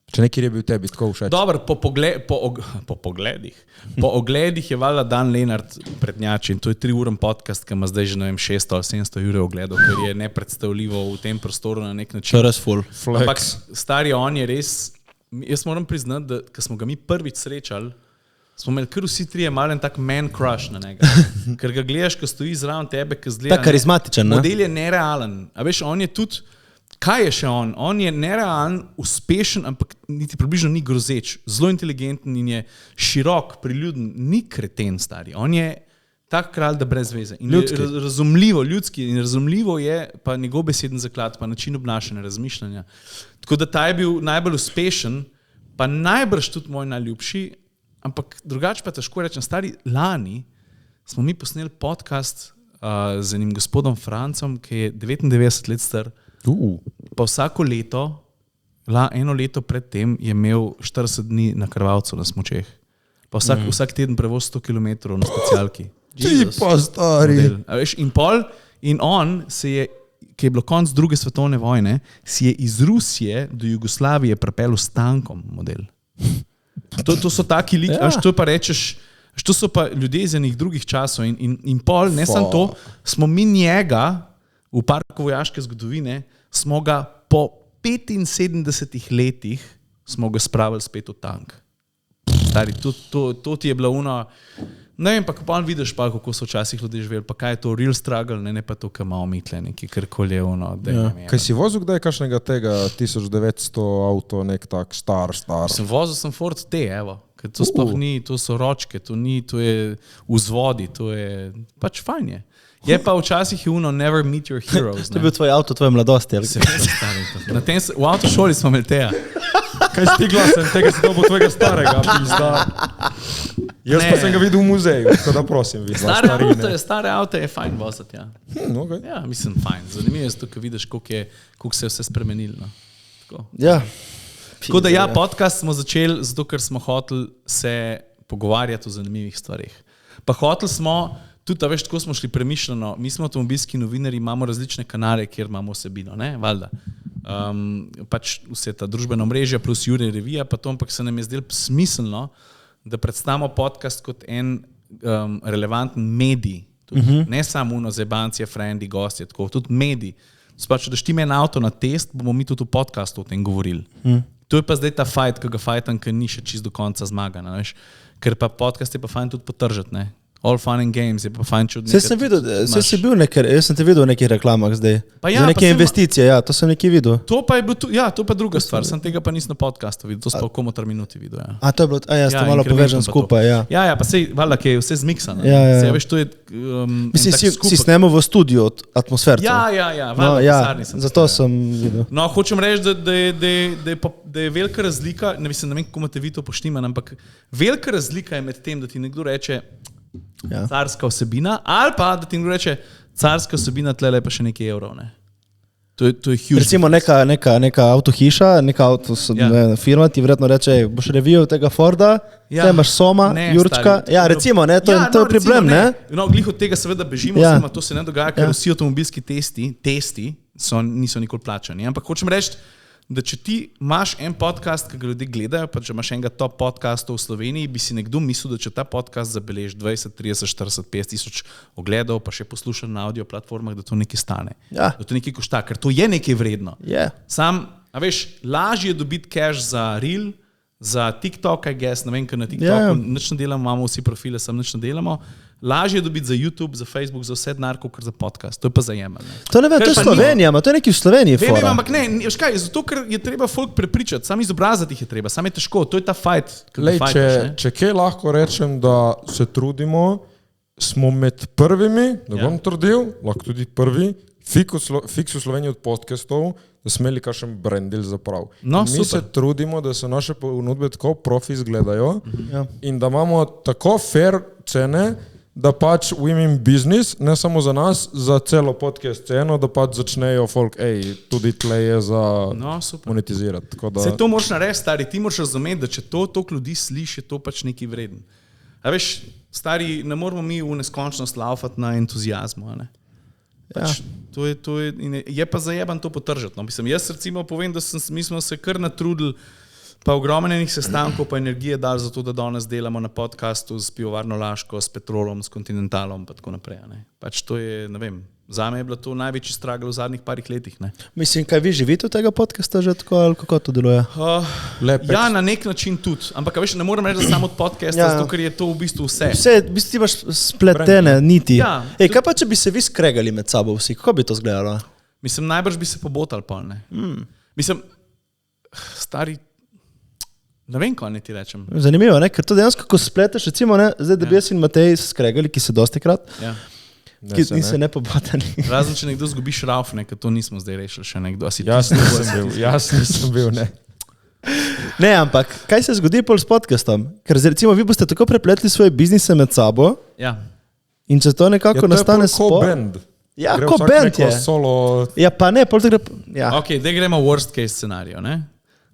Če nekaj je bil tebi tako všeč. Dobro, po pogledih. Po ogledih je valjda Dan Lenart prednjači in to je 3-uren podcast, ki ima zdaj že, ne vem, 600 ali 700 ure ogledov, kar je nepredstavljivo v tem prostoru na nek način. To je res ful. Ampak Flex. stari on je res, jaz moram priznati, da ko smo ga mi prvič srečali, smo imeli kar vsi trije malen tak man crush na njega. Ker ga gledaš, ko stoji zraven tebe, ko zgleda. Tak karizmatičen, ne? Model je nerealen. A veš, on je tudi, kaj je še on? On je nerealen, uspešen, ampak niti približno ni grozeč. Zelo inteligenten in je širok, priljuden, ni kreten stari. On je tak kralj, da brez veze. In Ljudski. razumljivo, ljudski in razumljivo je pa njegov beseden zaklad, pa način obnašanja, razmišljanja. Tako da ta je bil najbolj uspešen, pa najbrž tudi moj najljubši, ampak drugače pa težko rečem, stari lani smo mi posneli podcast z enim gospodom Francom, ki je 99 let star, pa vsako leto, eno leto predtem je imel 40 dni na krvavcu na smučeh. Pa vsak teden prevoz 100 km na specialki. Ti pa stari. Model. A veš, in on se je, ki je bilo konc druge svetovne vojne, si je iz Rusije do Jugoslavije pripeljal s tankom model. To so taki liki, ja. To pa rečeš, to so pa ljudje iz enih drugih časov in pol, ne samo to, smo mi njega v parku vojaške zgodovine, smo ga po 75 letih smo ga spravili spet v tank. Stari, to ti je bilo uno, ne vem, pa ko pa vidiš pa, kako so včasih ljudje živeli, pa kaj je to real struggle, ne pa to, kaj malo mitle, neki karkoli je uno. Kaj si vozil kdaj kakšnega tega 1900 avto, nek tak star? Vozil sem Ford T, evo. Ker to sploh ni, to so ročke, to je vzvodi, to je pač fajn je. Je pa včasih je uno never meet your heroes. To je bil tvoj avto, tvoje mladosti. Ali? V avtošoli smo imeli teja. Kaj si ti glasen, tega si dobil tvojega starega, pizda. Jaz pa sem ga videl v muzeju, tako da prosim videl. Stare avto je fajn voziti, ja. Okay. Ja, mislim fajn. Zanimivo je to, ko vidiš, koliko se je vse spremenilo. No. Ja. Tako da ja, podcast smo začeli zato, ker smo hoteli se pogovarjati o zanimivih stvarih. Pa hoteli smo, tudi, veš, tako smo šli premišljeno, mi smo avtomobilski novinarji, imamo različne kanale, kjer imamo vsebino, ne, valjda. Pač vse ta družbena mreža plus Jure revija, pa to, ampak se nam je zdelo smiselno, da predstavimo podcast kot en relevanten medij. Tudi, ne samo uno zebancije, frendi, gostje, tako, tudi medij. Če daš ti meni avto na test, bomo mi tudi v podcastu o tem govorili. To je pa zdaj ta fight, ki ga fajtam, ker ni še čist do konca zmagana. Veš? Ker pa podcast je pa fajn tudi potržati. Ne? All fun and games je pa fajn čudno. Jaz sem te videl v nekih reklamah zdaj. Ja, za neke investicije, ja, to sem nekaj videl. To pa je bil, ja, to pa druga stvar, sem tega pa nisem na podcastu videl, to sem pa v komotar minuti videl. Ja. A to je bilo, jaz to malo povežem skupaj, ja. Ja, pa sej, valjda, ki je vse zmiksano. Ja. Sej, veš, to je mislim, si snemal v studiu od atmosfercev. Ja, valjda, no, ja, sem zato sem videl. No, hočem reči, da je velika razlika, ne vem, kako imate vi to poštiman, ampak velika razlika je med tem, da ti nekdo reče, ja. Carska vsebina, ali pa da ti nekdo reče, carska vsebina, tlele pa še nekaj evrov. Ne? To je huge. Recimo neka avtohiša, neka firma ti verjetno reče, boš revijal tega Forda, te imaš Soma, Jurčka. Ja, recimo, ne, to je problem, ne? No, glih od tega seveda bežimo, to se ne dogaja, ker vsi avtomobilski testi niso nikoli plačani. Ampak hočem reči, da če ti imaš en podcast, ki ga ljudje gledajo, pa če imaš enega top podcastov v Sloveniji, bi si nekdo mislil, da če ta podcast zabeleži 20, 30, 40, 50 tisoč ogledov, pa še posluša na audio platformah, da to nekaj stane. Ja. Da to nekaj košta, ker to je nekaj vredno. Yeah. Sam, a veš, lažje je dobiti cash za Reel, za TikTok, I guess, ne vem, ker na TikToku nič ne delamo, imamo vsi profile, sam nič ne delamo. Lažje je dobiti za YouTube, za Facebook, za vse denar, kot za podcast. To je pa zajemno. To ne vem, to je Slovenija, to je neki v Sloveniji. Vem, ampak ne, škaj, zato, ker je treba folk prepričati, sam izobrazati jih je treba, sam je težko, to je ta fight. Lej, če kaj lahko rečem, da se trudimo, smo med prvimi, da bom trdil, lahko tudi prvi, fiks v Sloveniji od podcastov, da smo imeli kakšen brandil zaprav. No, mi se trudimo, da se naše ponudbe tako profi izgledajo in da imamo tako fair cene, da pač women business, ne samo za nas, za celo podcast sceno, da pač začnejo folk, tudi tle je za monetizirati. Se to moraš narediti, stari, ti moraš razumeti, da če to toliko ljudi sliši, je to pač nekaj vreden. A veš, stari, ne moramo mi v neskončnost laufati na entuzijazmu, a ne? Pač, je pa zajeban to potržati. No. Mislim, jaz recimo povem, da mi smo se kar natrudili, pa ogromno enih sestankov, pa energije dali za to, da danes delamo na podcastu s Pivovarno Laško, s Petrolom, s Continentalom, pa tako naprej. Ne. Pač to je, ne vem, zame je bilo to največji struggle v zadnjih parih letih. Ne. Mislim, kaj vi živite od tega podcasta že tako, ali kako to deluje? Ja, na nek način tudi, ampak veš, ne moram reči, da samo od podcasta, zato ker je to v bistvu vse. V bistvu ti imaš spletene niti. Ja, kaj pa, če bi se vi skregali med sabo vsi, kako bi to izgledalo? Mislim, najbrž bi se pobotali pol, ne. Mislim, stari, ne vem, kaj ne ti rečem. Zanimivo, ne? Ker to dejansko, ko spleteš, recimo, ne? Zdaj, da bi jaz in Matej se skregali, ki se dosti krat, ki se ne pobotali. Razen, če nekdo zgubi šrauf, ne, ker to nismo zdaj rešili še nekdo. Jaz nisem bil, ne. Ne, ampak, kaj se zgodi pol s podcastom? Ker recimo, vi boste tako prepletli svoje biznise med sabo in če to nekako nastane spor. Ja, ko band je. Ja, pa ne, pol to gre... Ok, da gremo worst case scenario, ne?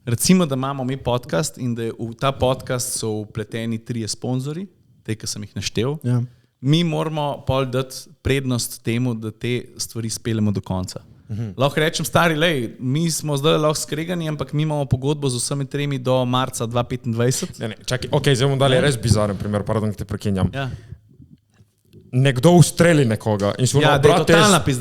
Recimo, da imamo mi podcast in da v ta podcast so vpleteni 3 sponzorji, te, ki sem jih naštel. Ja. Mi moramo pol dati prednost temu, da te stvari speljemo do konca. Lahko rečem, stari, lej, mi smo zdaj lahko skregani, ampak mi imamo pogodbo z vsemi 3 do marca 2025. Ne, čakaj, ok, zdaj bomo dali res bizaren primer, pardon, ki te prekinjam. Ja. Nekdo ustreli nekoga in se brate,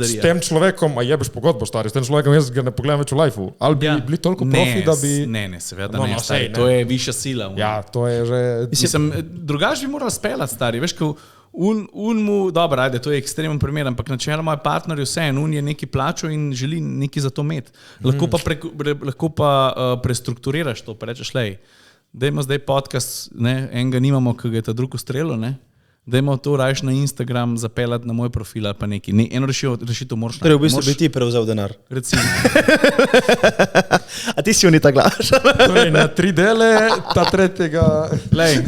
s tem človekom, a jebeš pogodbo, stari, s tem človekom jaz ga ne pogledam več v lifeu. Ali bi bili toliko profi, da bi... Ne, seveda ne, stari, to je višja sila. Ja, to je že... Mislim, drugač bi moral speljati, stari, veš, ko mu, dobro, ajde, to je ekstremen primer, ampak načeloma je partner vse, je neki plačal in želi neki za to imeti. Lahko pa prestrukturiraš to, pa rečeš, lej, dajmo zdaj podcast, ne, enega nimamo, ki ga je ta drug ustrelil, ne? Dajmo to rajš na Instagram zapeljati na moj profil ali pa neki. Eno rešitev moraš... Torej, v bistvu bi ti prevzel denar. Recimo. A ti si unita glaš? Torej, na 3 dele, ta tretjega... Lej,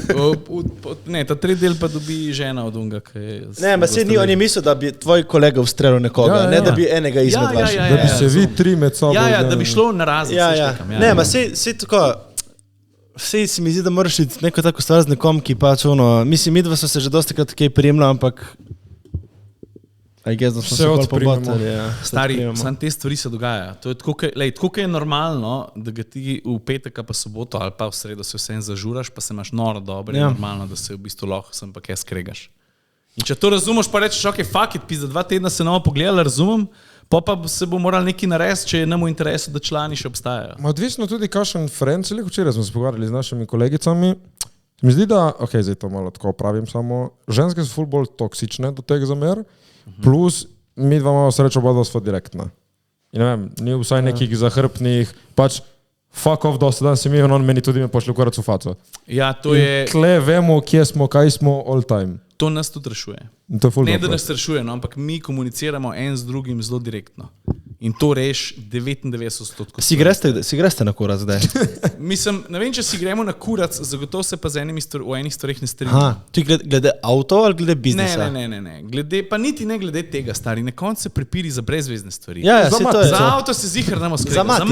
ta 3 del pa dobi žena od unga, ki je... Ne, ma se ni, on je mislil, da bi tvoj kolega ustrelil nekoga, ne da bi enega izmed vaših. Da bi se vi 3 med sabo... Ja, da bi šlo na različne. Ne, ma se tako... Vse si mi zdi, da moraš iti neko tako stvar z nekom, ki pač mislim, midva so se že dosti krat kaj prijemla, ampak da smo se bolj pobotali. Stari, sam te stvari se dogajajo. To je tako, je normalno, da ga ti v petek pa soboto ali pa v sredo se vsem zažuraš, pa se imaš noro dobro, je normalno, da se v bistvu lahko sem pa kaj skregaš. In če to razumeš, pa rečeš, ok, fuck it, za 2 tedna se novo pogledali, razumem, pa se bo moral nekaj narediti, če je nam v interesu, da člani še obstajajo. Odvisno tudi, kakšen friend, včeraj smo se pogovarjali z našimi kolegicami. Mi zdi, da, ok, zdaj to malo tako pravim, samo ženske so ful bolj toksične do teh zamer, plus mi dva imamo srečo, oba sva direktna. In ne vem, ni vsaj nekih zahrbnih, pač fuck off, dosti dan si mi, on meni tudi me pošli v korac v faco. Ja, to je... In tle vemo, kje smo, kaj smo all time. To nas tudi rešuje. Ne, da nas rešuje, no, ampak mi komuniciramo en z drugim zelo direktno. In to reš 99%. Si greste na kurac zdaj? Mislim, ne vem, če si gremo na kurac, zagotovo se pa v enih stvarih ne strinjamo. Ti glede avto ali glede biznisa? Ne. Pa niti ne glede tega, stari. Na koncu se pripiri za brezvezne stvari. Ja, za avto se zihrnemo skregati.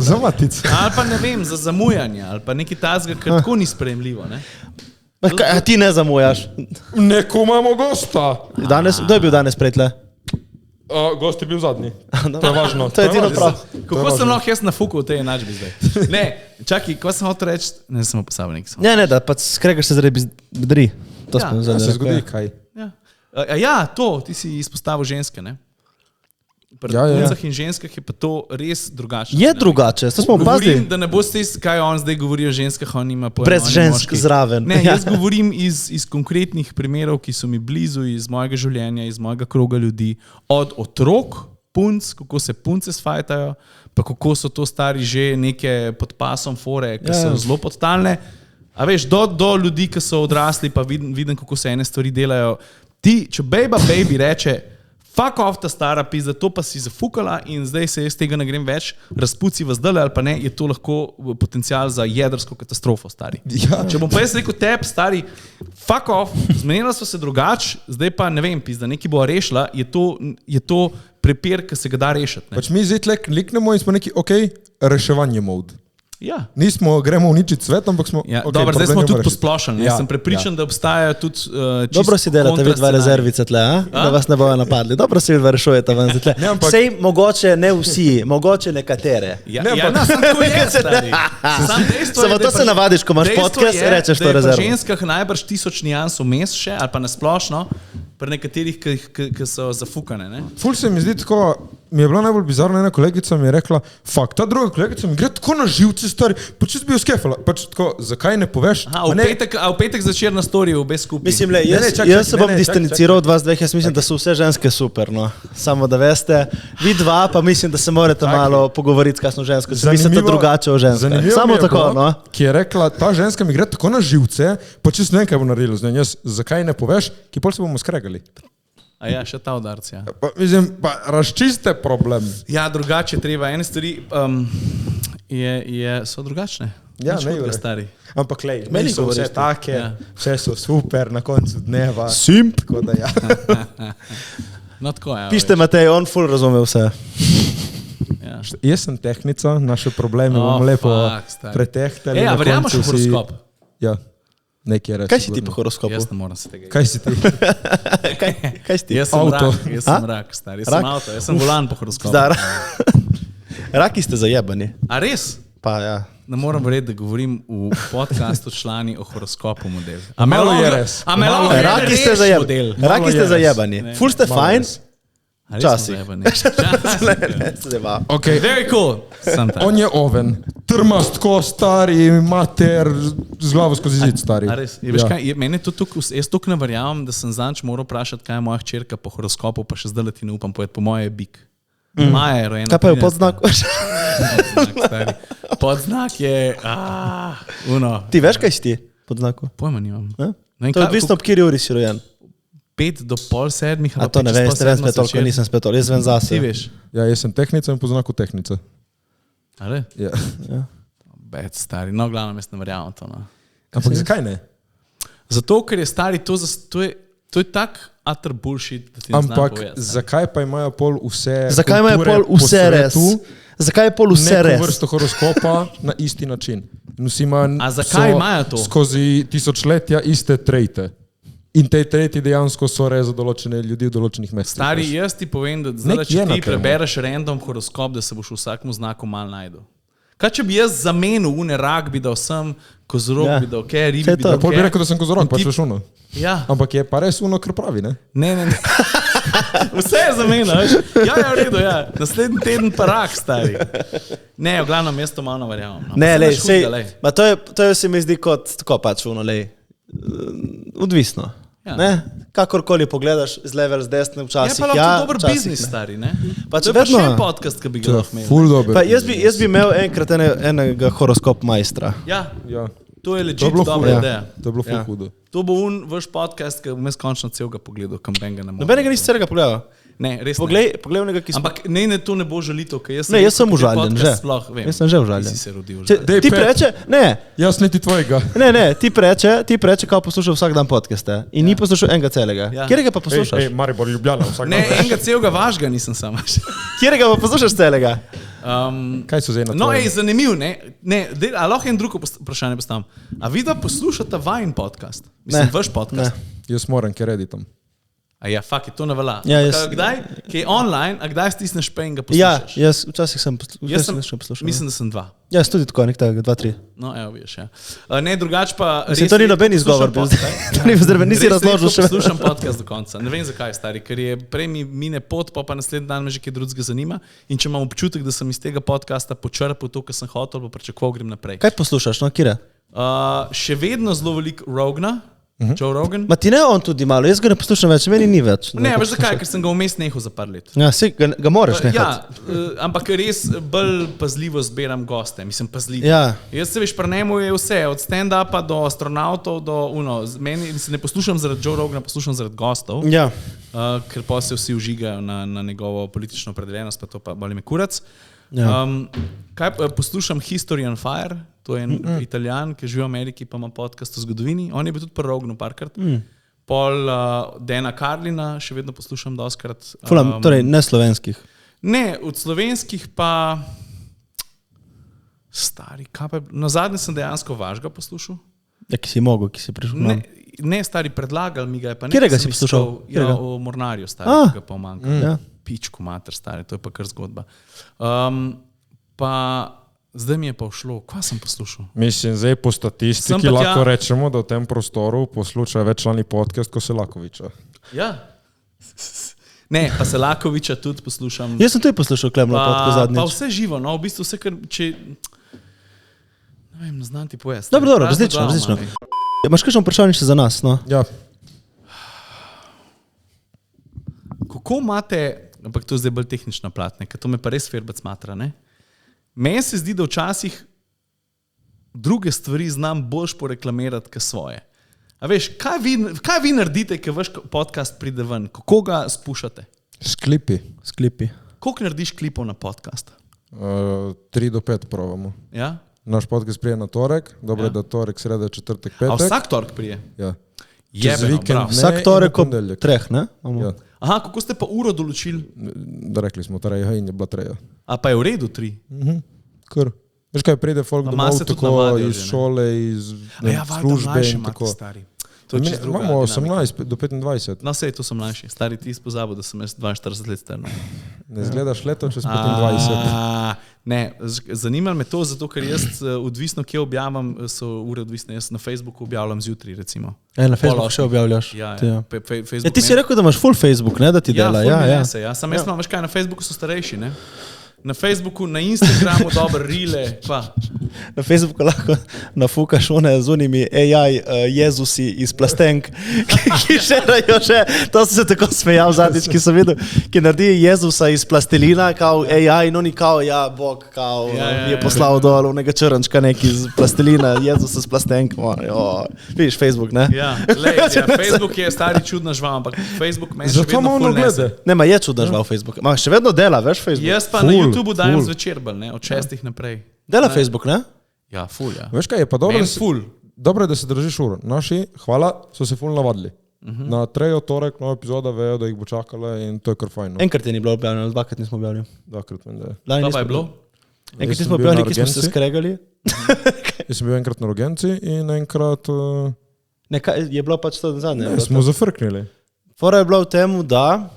Za matico. Ali pa ne vem, za zamujanje, ali pa nekaj tazga, kar tako ni sprejemljivo, ne? A ti ne zamujaš? Neko imamo gosta. Kdo je bil danes prej tle? Gost je bil zadnji. To je važno. To je edino prav. Kako sem lahko jaz nafukal v tej enačbi zdaj? Ne, čakaj, ko sem hotel reči, ne sem posabenik. Ne, da pa skregaš se zaradi bedri. To Ja, smo Se zgodi kaj. Ja, to, ti si izpostavil ženske, ne? Pri Ja. puncah in ženskah je pa to res drugače. Je drugače, to smo opazili. Govorim, da ne boste, kaj on zdaj govori o ženskah, on ima pojma. Brez on je žensk moški. zraven. Ne, Ja. jaz govorim iz konkretnih primerov, ki so mi blizu, iz mojega življenja, iz mojega kroga ljudi. Od otrok, punc, kako se punce sfajtajo, pa kako so to stari že neke pod pasom fore, ki so zelo podtalne. A veš, do ljudi, ki so odrasli, pa vidim, kako se ene stvari delajo. Ti, če baby reče, fuck off ta stara pizda, to pa si zafukala in zdaj se jaz tega ne grem več, razpuci vas dale ali pa ne, je to lahko potencial za jedrsko katastrofo, stari. Ja. Če bom pa jaz rekel tebi, stari, fuck off, zmenila so se drugače, zdaj pa ne vem, pizda, nekaj bo rešila, je to prepir, ki se ga da rešiti. Ne? Pač mi zdaj kliknemo in smo neki, reševanje mod. Ja. Nismo, gremo uničiti svet, ampak smo... Ja, dobro, zdaj smo tudi posplošili. Ja, Sem prepričan, da obstajajo tudi Dobro si delate, vi dva rezervice tle, da vas ne bojo napadli. Dobro si vi dva rešujete ven za tle. Sej mogoče ne vsi, mogoče nekatere. Ja, Ne, ja, ampak- no, samo to je, stari. Samo dejstvo je, Samo da to je se navadiš, ko imaš dejstvo podcast, je, rečeš da to je pri rezervo. ženskah najbrž 1000 nians vmes še, ali pa nasplošno, pri nekaterih, ki so zafukane. Ne? Ful se mi zdi tako, mi je bilo najbolj bizarno, ena kolegica mi je rekla, fakt, ta druga kolegica mi gre tako na živce, stari, pa če bi jo skefala, pač tako, zakaj ne poveš? Aha, Ma ne, v petek zvečer na storju, obe skupaj. Mislim, le, Ne, ne, čakaj, jaz se bom ne, ne, distanciral od vas dveh, jaz mislim, da so vse ženske super, no. Samo da veste, vi dva pa mislim, da se morate malo pogovoriti, kaj smo žensko, če mislite drugače o ženskah. zanimivo Samo mi je tako, bilo, no. Ki je rekla, ta ženska mi gre tako na živce, pa če ne vem, kaj bo naredila z njo, jaz, zakaj ne poveš, ki pol se bomo skregali. A ja, še ta udarc, ja. Pa, mislim, pa razčiste problem. Ja, drugače je treba. Ene stvari so drugačne. Ja, Nič ne, hudega, Jure. stari. Ampak lej, Meni meni so govoriš vse to. take, Ja. vse so super na koncu dneva. Simp. Tako da ja. No, tako je. Pište Matej, on ful razume vse. Ja. Jaz sem tehnica, naše probleme Oh, bomo lepo fuck, stari. pretehtali. A na verjameš koncu v horoskop? Ja, nekaj reči. Kaj si ti po horoskopu? Jaz ne morem se tega. Kaj si ti? Kaj si ti? Jaz sem Avto. rak, jaz sem rak, stari. Jaz sem Rak? avto, jaz sem volan po horoskopu. Zdar. Raki ste zajebani. A res? Pa ja. Ne moram verjeti, da govorim v podkastu člani o horoskopu model. Malo je res. A me Malo lahko je Raki reš ste model? zajebani. Raki Malo ste je res. zajebani. Ful ste Malo fajn. res. A res smo Včasih. zajebani? Včasih. Okay. Very cool. Sem tam. On je oven, trmast, ko stari, mater, z glavo skozi zid stari. A res? Je, veš, kaj, mene to jaz tukaj ne verjamem, da sem zanč moral vprašati, kaj je moja hčerka po horoskopu, pa še zdaj ti ne upam povedati, po moje je bik. Maja je rojena. Kaj pa je v 13. podznaku? Podznak, stari. Podznak je, uno. Ti veš, kaj si ti? Podznaku. Pojma nimam. Ja? Ne vem, To je kaj- odvisno, ob kateri uri si rojen. 5 do pol 7. A to ne vem, jaz ne vem spet toliko, nisem spet toliko, jaz vem Ti zase. veš. Ja, jaz sem tehnica in po znaku tehnica. Ali? Ja. Bed, stari. No, glavno, jaz ne verjamem to. No. Ampak zakaj ne? Zato, ker je stari, to je tak utter bullshit, da ti ne znam Ampak povedati. zakaj pa imajo pol vse Zakaj imajo kulture pol po vse res? svetu Zakaj je pol vse neko res? vrsto horoskopa na isti način? A zakaj imajo to? Skozi tisočletja iste trejte. In te tretji dejansko so res za določene ljudi v določenih mestih. Stari, jaz ti povem, da zdaj, Nek če je na ti tem. prebereš random horoskop, da se boš v vsakem znaku mal najdel. Kaj če bi jaz zamenil une rak, bi dal sem, kozorog Ja. bi dal, kaj, ribi Saj bi to. dal. Pol bi kaj. rekel, da sem kozorog, In pač ti- veš uno. Ja, Ampak je pa res uno, kar pravi, ne? ne. Vse je zamenil, veš. Ja, ja, v redu, ja. Naslednji teden pa rak, stari. Ne, v glavnem mesto malo verjamem. No. Ne, Pa lej, saj sej, nič hudega, lej. ma to je se mi zdi kot tako pač ono, lej, odvisno. Ja. Ne? Kakorkoli pogledaš z level, z desne, Je včasih pa lahko ja, dober včasih biznis, ne. stari, ne? Pač To je pa vedno- še en podcast, ki bi ga lahko imel. Ful dober. Pa jaz bi imel enkrat enega horoskop majstra. Ja, Ja. to je To je legit bilo dobra hudo. ideja. To je bilo ful Ja. hudo. To bo vaš podcast, ki bom jaz končno celega pogledal, kam ben ga ne morem. Nobenega nisi celega pogledal. Ne, res ne. Poglej onega, ki smo... Ampak ne, to ne bo žalitev, ker jaz Ne, jaz sem rekel, kateri užaljen, podcast že. Sploh vem. Jaz sem že užaljen. Ti si se rodil Če, užaljen. Dej, ti Pet. preče, ne, Jaz niti tvojega. ti preče, kao poslušal vsak dan podcaste in ni poslušal enega celega. Ja. Kjerega pa poslušaš? Ej, Maribor, Ljubljana, vsak Ne, dan. enega celega vašega nisem sam. Kjerega pa poslušaš celega? Kaj so zdaj na No, tvojem? ej, zanimiv, ne, a lahko en drugo vprašanje postavim. A vi da poslušate vajen podcast? Mislim, Ne, vaš podcast? ne. Jaz moram, ker redi tam. A ja, fuck, to ne velja. Ja, Kdaj, ki je online, a kdaj stisneš pa in ga Ja, poslušaš? jaz včasih sem poslušal. Mislim, da sem 2. Ja, tudi tako, nekaj 2, 3. No, evo, vidiš, ja. Ne, drugače pa... Mislim, to ni noben izgovor bil zdaj. To ni zdaj, nisi razložil še. Poslušam podcast do konca. Ne vem, zakaj, stari, ker je prej mi mine pot, pa naslednji dan me že kaj drugega zanima. In če imam občutek, da sem iz tega podcasta počrpal to, kar sem hotel, pa pričakoval, grem naprej. Kaj poslušaš, no, Kira? Še vedno zelo veliko Rogana, Joe Rogan. Ma ti ne on tudi malo, jaz ga ne poslušam več, meni ni več. Ne, veš zakaj, ker sem ga vmes nehal za par let. Ja, ga moraš nehati. Ja, ampak res bolj pazljivo zbiram goste, mislim pazljivo. Ja. Jaz se veš, pri njemu je vse, od stand-upa do astronautov, do meni se ne poslušam zaradi Joe Rogana, poslušam zaradi gostov, Ja. ker pa se vsi užigajo na njegovo politično opredeljenost, pa to pa boli me kurac. Ja. Poslušam History on Fire, to je en Italijan, ki živi v Ameriki, pa ima podcast o zgodovini. On je bil tudi pri Roganu parkrat. Pol Dana Carlina še vedno poslušam doskrat. Fulam, torej ne slovenskih. Ne, od slovenskih pa stari, kaj pa je? Na zadnje sem dejansko vašega poslušal. Ja, ki si mogel, ki si prišel. Ne, stari, predlagal mi ga je pa Kjerega si poslušal? Ja, o Mornarju, stari, ki ga pa omanjka. Ja. Pičku mater, stari, to je pa kar zgodba. Pa zdaj mi je pa všlo, kaj sem poslušal? Mislim, zdaj po statistiki lahko rečemo, da v tem prostoru posluša veččlani podcast ko Selakoviča. Ja. Ne, pa Selakoviča tudi poslušam. Jaz sem tudi poslušal Klemno podcast zadnjič. Pa vse živo, no, v bistvu vse, kar če... Ne vem, ne znam ti pojesti. Dobro, različno. Imaš kakšno vprašanje še za nas, no? Ja. Kako imate, ampak to je zdaj bolj tehnična plat, ker to me pa res ferbec matra, ne? Meni se zdi, da včasih druge stvari znam boljš poreklamirati, kot svoje. A veš, kaj vi naredite, ko vaš podcast pride ven? Kako ga spuščate? Sklipi. Koliko narediš klipov na podcast? 3 do 5 provamo. Ja? Naš podcast prije na torek, dobro je, da torek, sreda, četrtek, petek. A vsak torek prije? Ja. Jebeno, bravo. Vsak torek ob 3, ne? Ja. Aha, kako ste pa uro določili? Da rekli smo, treja in je bila treja. A pa je v redu 3? Kar. Veš kaj, pride folk domov tako iz šole, iz službe in tako. Stari. Imamo 18 do 25. No, sej, to so mlajši. Stari, ti pozabil, da sem jaz 42 let star. Ne zgledaš leto čez 25. Ne, zanimalo me to, zato ker jaz odvisno, kje objavljam, so ure odvisne. Jaz na Facebooku objavljam zjutraj, recimo. Na Facebooku še objavljaš. Ja. Ti si rekel, da imaš full Facebook, ne, da ti dela. Ja. Sam jaz imam, veš kaj, na Facebooku so starejši, ne? Na Facebooku, na Instagramu dober rile, pa. Na Facebooku lahko nafukaš one z unimi AI Jezusi iz plastenk, ki šerajo še, to sem se tako smejal zadnjič, ki sem videl, ki naredi Jezusa iz plastelina, kao AI, in oni kao, ja, Bog, kao, je poslal dol unega črnčka neki iz plastelina, Jezusa iz plastenk, vidiš Facebook, ne? Ja, Facebook je stari čudna žval, ampak Facebook meni še vedno ful nese. Ne, ma je čudna žval Facebook, ma še vedno dela, veš, Facebook. Jaz pa na YouTubeu dajem zvečer bolj, ne, od 6 naprej. Dela Facebook, ne? Ja, ful, ja. Veš kaj, je pa dobro, da se držiš uro. Naši, hvala, so se ful navadili. Na trejo torek nova epizoda vejo, da jih bo čakala in to je kar fajno. Enkrat je ni bilo objavljeno, 2krat nismo objavljali. 2krat meni, da je. Pa pa je bilo? Enkrat nismo objavljali, ki smo se skregali. Jaz sem bil enkrat na Rogenci in enkrat... Je bilo pač to zadnje. Smo zafrknili. Fora je bilo v temu, da...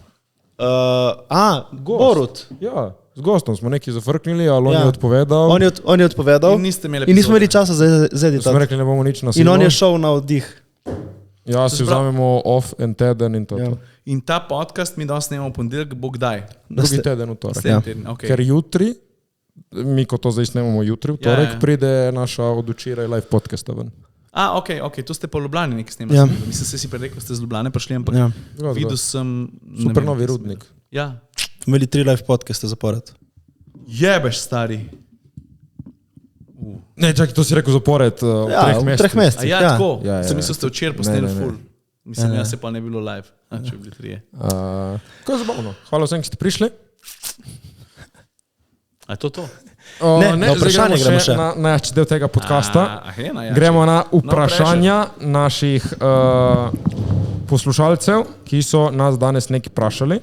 Borut. Ja, z gostom smo nekaj zafrknili, ali on je odpovedal. On je odpovedal in nismo imeli časa za editati. Smo rekli, ne bomo nič na silo. In on je šel na oddih. Ja, si vzamemo off en teden in to. Ja. In ta podcast mi danes snemamo v ponedeljek, bo kdaj? Drugi teden v torek. Ja. Okay. Ker jutri, mi ko to zdaj snemamo jutri, v torek, pride naša od včeraj live podcasta ven. Ok, to ste pa v Ljubljani nekaj snemali. Ja. Mislim, se si prerekel, ste z Ljubljane prišli, ampak videl sem... Super novi rudnik. Ja. Imeli 3 live podcaste zapored. Jebeš, stari. Ne, čakaj, to si rekel zapored v 3 mesecih. Ja, tako. Sem mislil, ste včeraj posneli full. Mislim, se pa ne bilo live, če bi bili 3. Ko je zabavno. Hvala vsem, ki ste prišli. A je to? Ne, vprašanje gremo še. Na del tega podcasta. Gremo na vprašanja naših poslušalcev, ki so nas danes nekaj vprašali.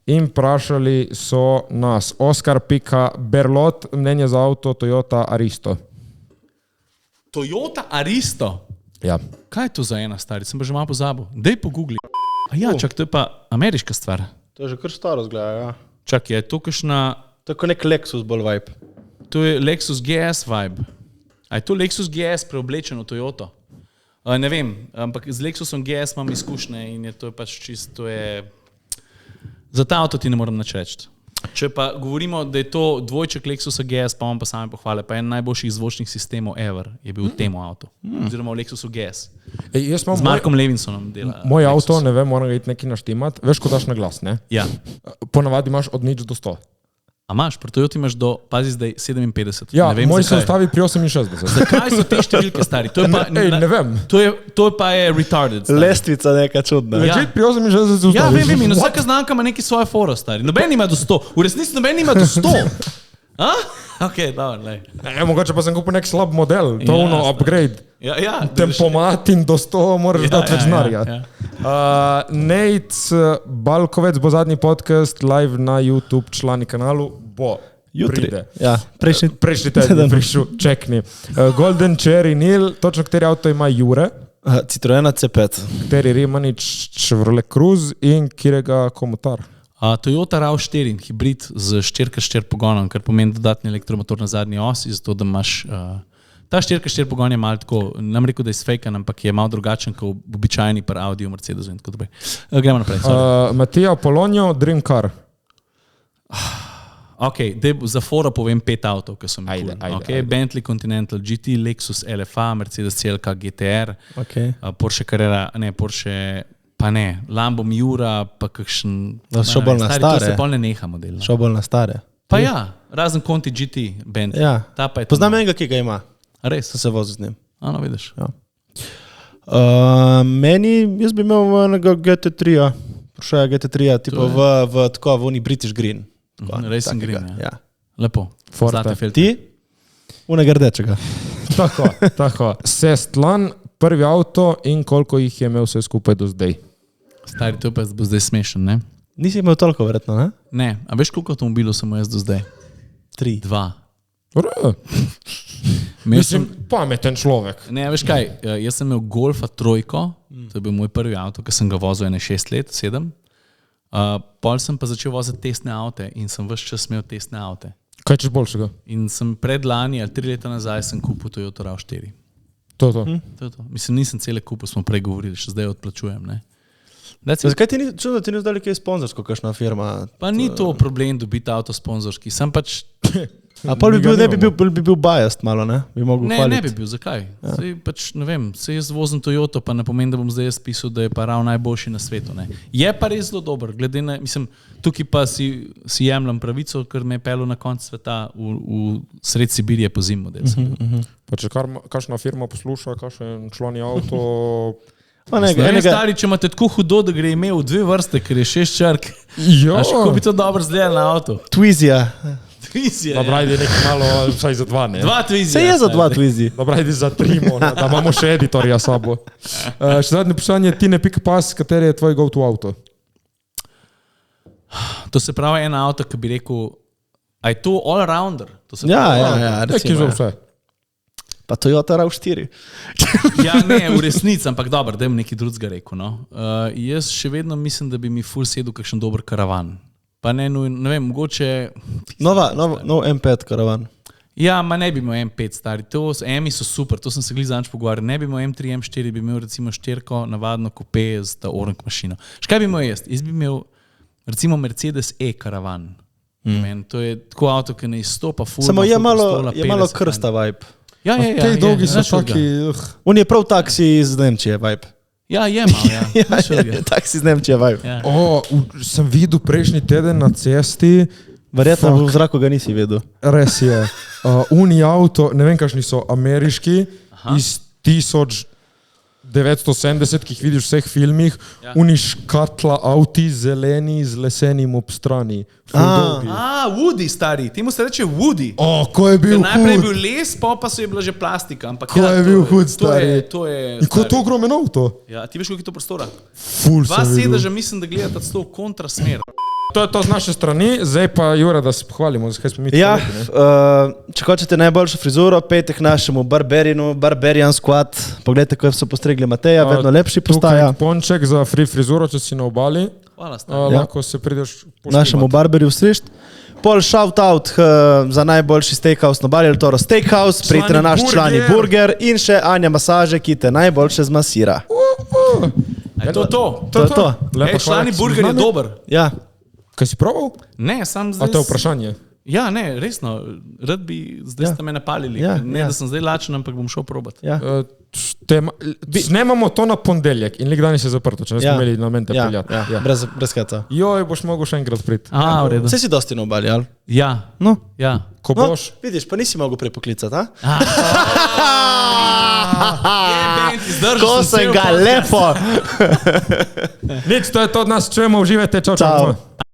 In vprašali so nas Oskar.Berlot, mnenje za avto Toyota Aristo. Toyota Aristo? Ja. Kaj je to za ena, stari? Sem pa že malo pozabil. Dej po Googli. Ja, čak, to je pa ameriška stvar. To je že kar staro zgleda, ja. Čak, je to kakšna... To je kot nek Lexus bolj vibe. To je Lexus GS vibe. A je to Lexus GS preoblečen v Toyoto? Ne vem, ampak z Lexusom GS imam izkušnje in to je pač čisto, to je... Za ta avto ti ne moram nič reči. Če pa govorimo, da je to dvojček Lexusa GS, pa vam pa sami pohvale, pa en najboljših zvočnih sistemov ever je bil v tem avtu. Oziroma v Lexusu GS. Z Markom Levinsonom dela. Moj avto, ne vem, moram ga iti nekaj naštimat. Veš, ko daš na glas, ne? Ja. Ponavadi imaš od 0 do 100. A imaš, pri Toyoti imaš do, pazi zdaj, 57. Ja, ne vem, moj se zakaj. ustavi pri 68. Zakaj so te številke stari? To je pa, ne vem. To pa je retarded. Stari. Lestvica neka čudna. Legit pri 68 se ustavi. Ja, vem, in vsaka znamka ima neki svoje foro, stari. Noben ima do 100. V resnici noben ima do 100. A? Ok, dobro, lej. Mogoče pa sem kupil nek slab model, to ono upgrade. Ja, Tempomat in do 100 moraš dati več denarja. Nate Balkovec bo zadnji podcast live na YouTube člani kanalu. Bo. Jutri. Pride. Ja, Prejšnji teden je prišel, čekni. Golden Cherry Nil, točno kateri avto ima Jure, Citroena C5. kateri Rimanič Chevrolet Cruze in katerega Komutar. Toyota RAV4 hibrid z 4x4 pogonom, kar pomeni dodatni elektromotor na zadnji osi, zato da imaš... Ta 4x4 pogon je malo tako, nam rekel, da je sfejkan, ampak je malo drugačen kot običajni par Audi v Mercedesu in tako naprej. Gremo naprej. Matija Polonio, Dream Car. Ok, za fora povem 5 avtov, ki so mi Ajde. Bentley Continental GT, Lexus LFA, Mercedes CLK GTR, Okay. Porsche Carrera, ne, Porsche, pa ne, Lambo Miura, pa kakšen... Da so bolj na stare. To se pol ne neha model. Šel bolj na stare. Pa ja, razen Conti GT, Bentley. Ja. Ta pa je Poznam enega, ki ga ima. A res? Sem se vozil z njim. Ano, vidiš. Ja. Jaz bi imel enega GT3-ja, Porsche GT3-ja, tipo v tako, v oni British Green. Tako, Racing takega, Green, ja. Ja. Lepo. Forte. Zlate filtre. Ti? Unega rdečega. Tako. Sestlan, prvi avto in koliko jih je imel vse skupaj do zdaj. Stari, to pa bo zdaj smešen, ne? Nisi imel toliko, verjetno, ne? Ne, a veš, koliko avtomobilov sem jaz do zdaj? 3. 2. Mislim, pameten človek. Ne, veš kaj, jaz sem imel Golfa trojko, to je bil moj prvi avto, ki sem ga vozil 6 let, 7. Pol sem pa začel voziti testne avte in sem ves čas imel testne avte. Kaj češ boljšega? In sem predlani ali 3 leta nazaj sem kupil Toyota RAV4. To. To je to. Mislim, nisem cele kupil, smo prej govorili, še zdaj odplačujem, ne. Zakaj ti ni čudno, da ti ni zdali kaj sponzorsko, kakšna firma? Pa ni to problem dobiti avto sponzorski, sem pač... A pol bi bil biased malo, ne? Bi mogel hvaliti. Ne bi bil, zakaj? Ja. Sej pač, ne vem, sej jaz vozim Toyoto, pa ne pomeni, da bom zdaj jaz pisal, da je pa rav najboljši na svetu, ne. Je pa res zelo dober, glede na, mislim, tukaj pa si jemljam pravico, ker me je pelil na konc sveta v sred Sibirije po zim model. Pa če kakšna firma posluša, kakšen člani avto... Stari, če imate tako hudo, da gre ime v 2 vrste, ker je 6 črk, Ja. kako bi to dobro zgledal na avto? Twizija. Dobra, ajde nekaj malo, vsaj za 2, ne? 2 Twizija. Se je za 2 Twizy. Dobra, ajde za 3, da imamo še editorja sabo. Še zadnje vprašanje, ti ne pika pas, kateri je tvoj go-to avto? To se pravi en avto, ki bi rekel, a je to all-rounder? Ja, Neki za vse. Pa Toyota RAV4. Ja, ne, v resnici, ampak dobro, da bom nekaj drugega rekel. No. Jaz še vedno mislim, da bi mi ful sedel kakšen dober karavan. Pa ne vem, mogoče... Nov M5 karavan. Ja, ma ne bi imel M5 stari, M-i so super, to sem se glih zadnjič pogovarjal, ne bi imel M3, M4, bi imel recimo 4, navadno coupe z ta orang mašino. Škaj bi imel jaz? Jaz bi imel recimo Mercedes E-karavan. To je tako avto, ki ne izstopa ful. Samo je malo krsta vibe. Ja, Te dolgi so taki... On je prav taksi iz Nemčije vibe. Ja, je malo, ja. Taksi iz Nemčije vibe. Ja. Sem videl prejšnji teden na cesti. Verjetno v zraku ga nisi vedel. Res je. Uni avto, ne vem kakšni so, ameriški, iz 1970, ki jih vidiš v vseh filmih, uni škatla avti, zeleni, z lesenim ob strani. Woody, stari, temu se reče Woody. Ko je bil hud. Najprej je bil les, pa so je bila že plastika. Ko je bil hud, stari. In ko je to ogromen avto? Ja, ti veš, koliko je to prostora? Ful 2 sedeža, mislim, da gledata to kontrasmer. to je to z naše strani, zdaj pa Jura, da se pohvalimo, zakaj smo mi to Ja, lepi, če hočete najboljšo frizuro, pejte k našemu Barberinu, Barbarian Squad. Poglejte, kako so postregli Mateja, vedno lepši postaja. Tukaj ponček za free frizuro, če si na obali. Hvala, stari. Lahko se prideš Našemu Barberju strišt. Pol shout-out za najboljši steakhouse na Bali, Toro Steakhouse, pridite na naš člani burger in še Anja Masaže, ki te najboljše zmasira. Je to to? To je to. Ej, člani burger je dober. Ja. Kaj si probal? Ne, sam A zdaj... to je vprašanje. Ja, ne, resno. Rad bi, zdaj ste me napalili. Ja, Ne, ja. da sem zdaj lačen, ampak bom šel probat. Ja. Snemamo to na ponedeljek in lik danes je zaprto, če ne smo Ja. imeli namen te Ja, peljati. ja. Brez kata. Joj, boš mogel še enkrat priti. A, v redu. Vse si dosti na obali, ali? Ja, No. ja. Ko No, boš, vidiš, pa nisi mogel prepoklicati, a? Ko sem ga lepo. nič, to je to od nas, čujemo, uživajte, čau, čau. Čau. čau.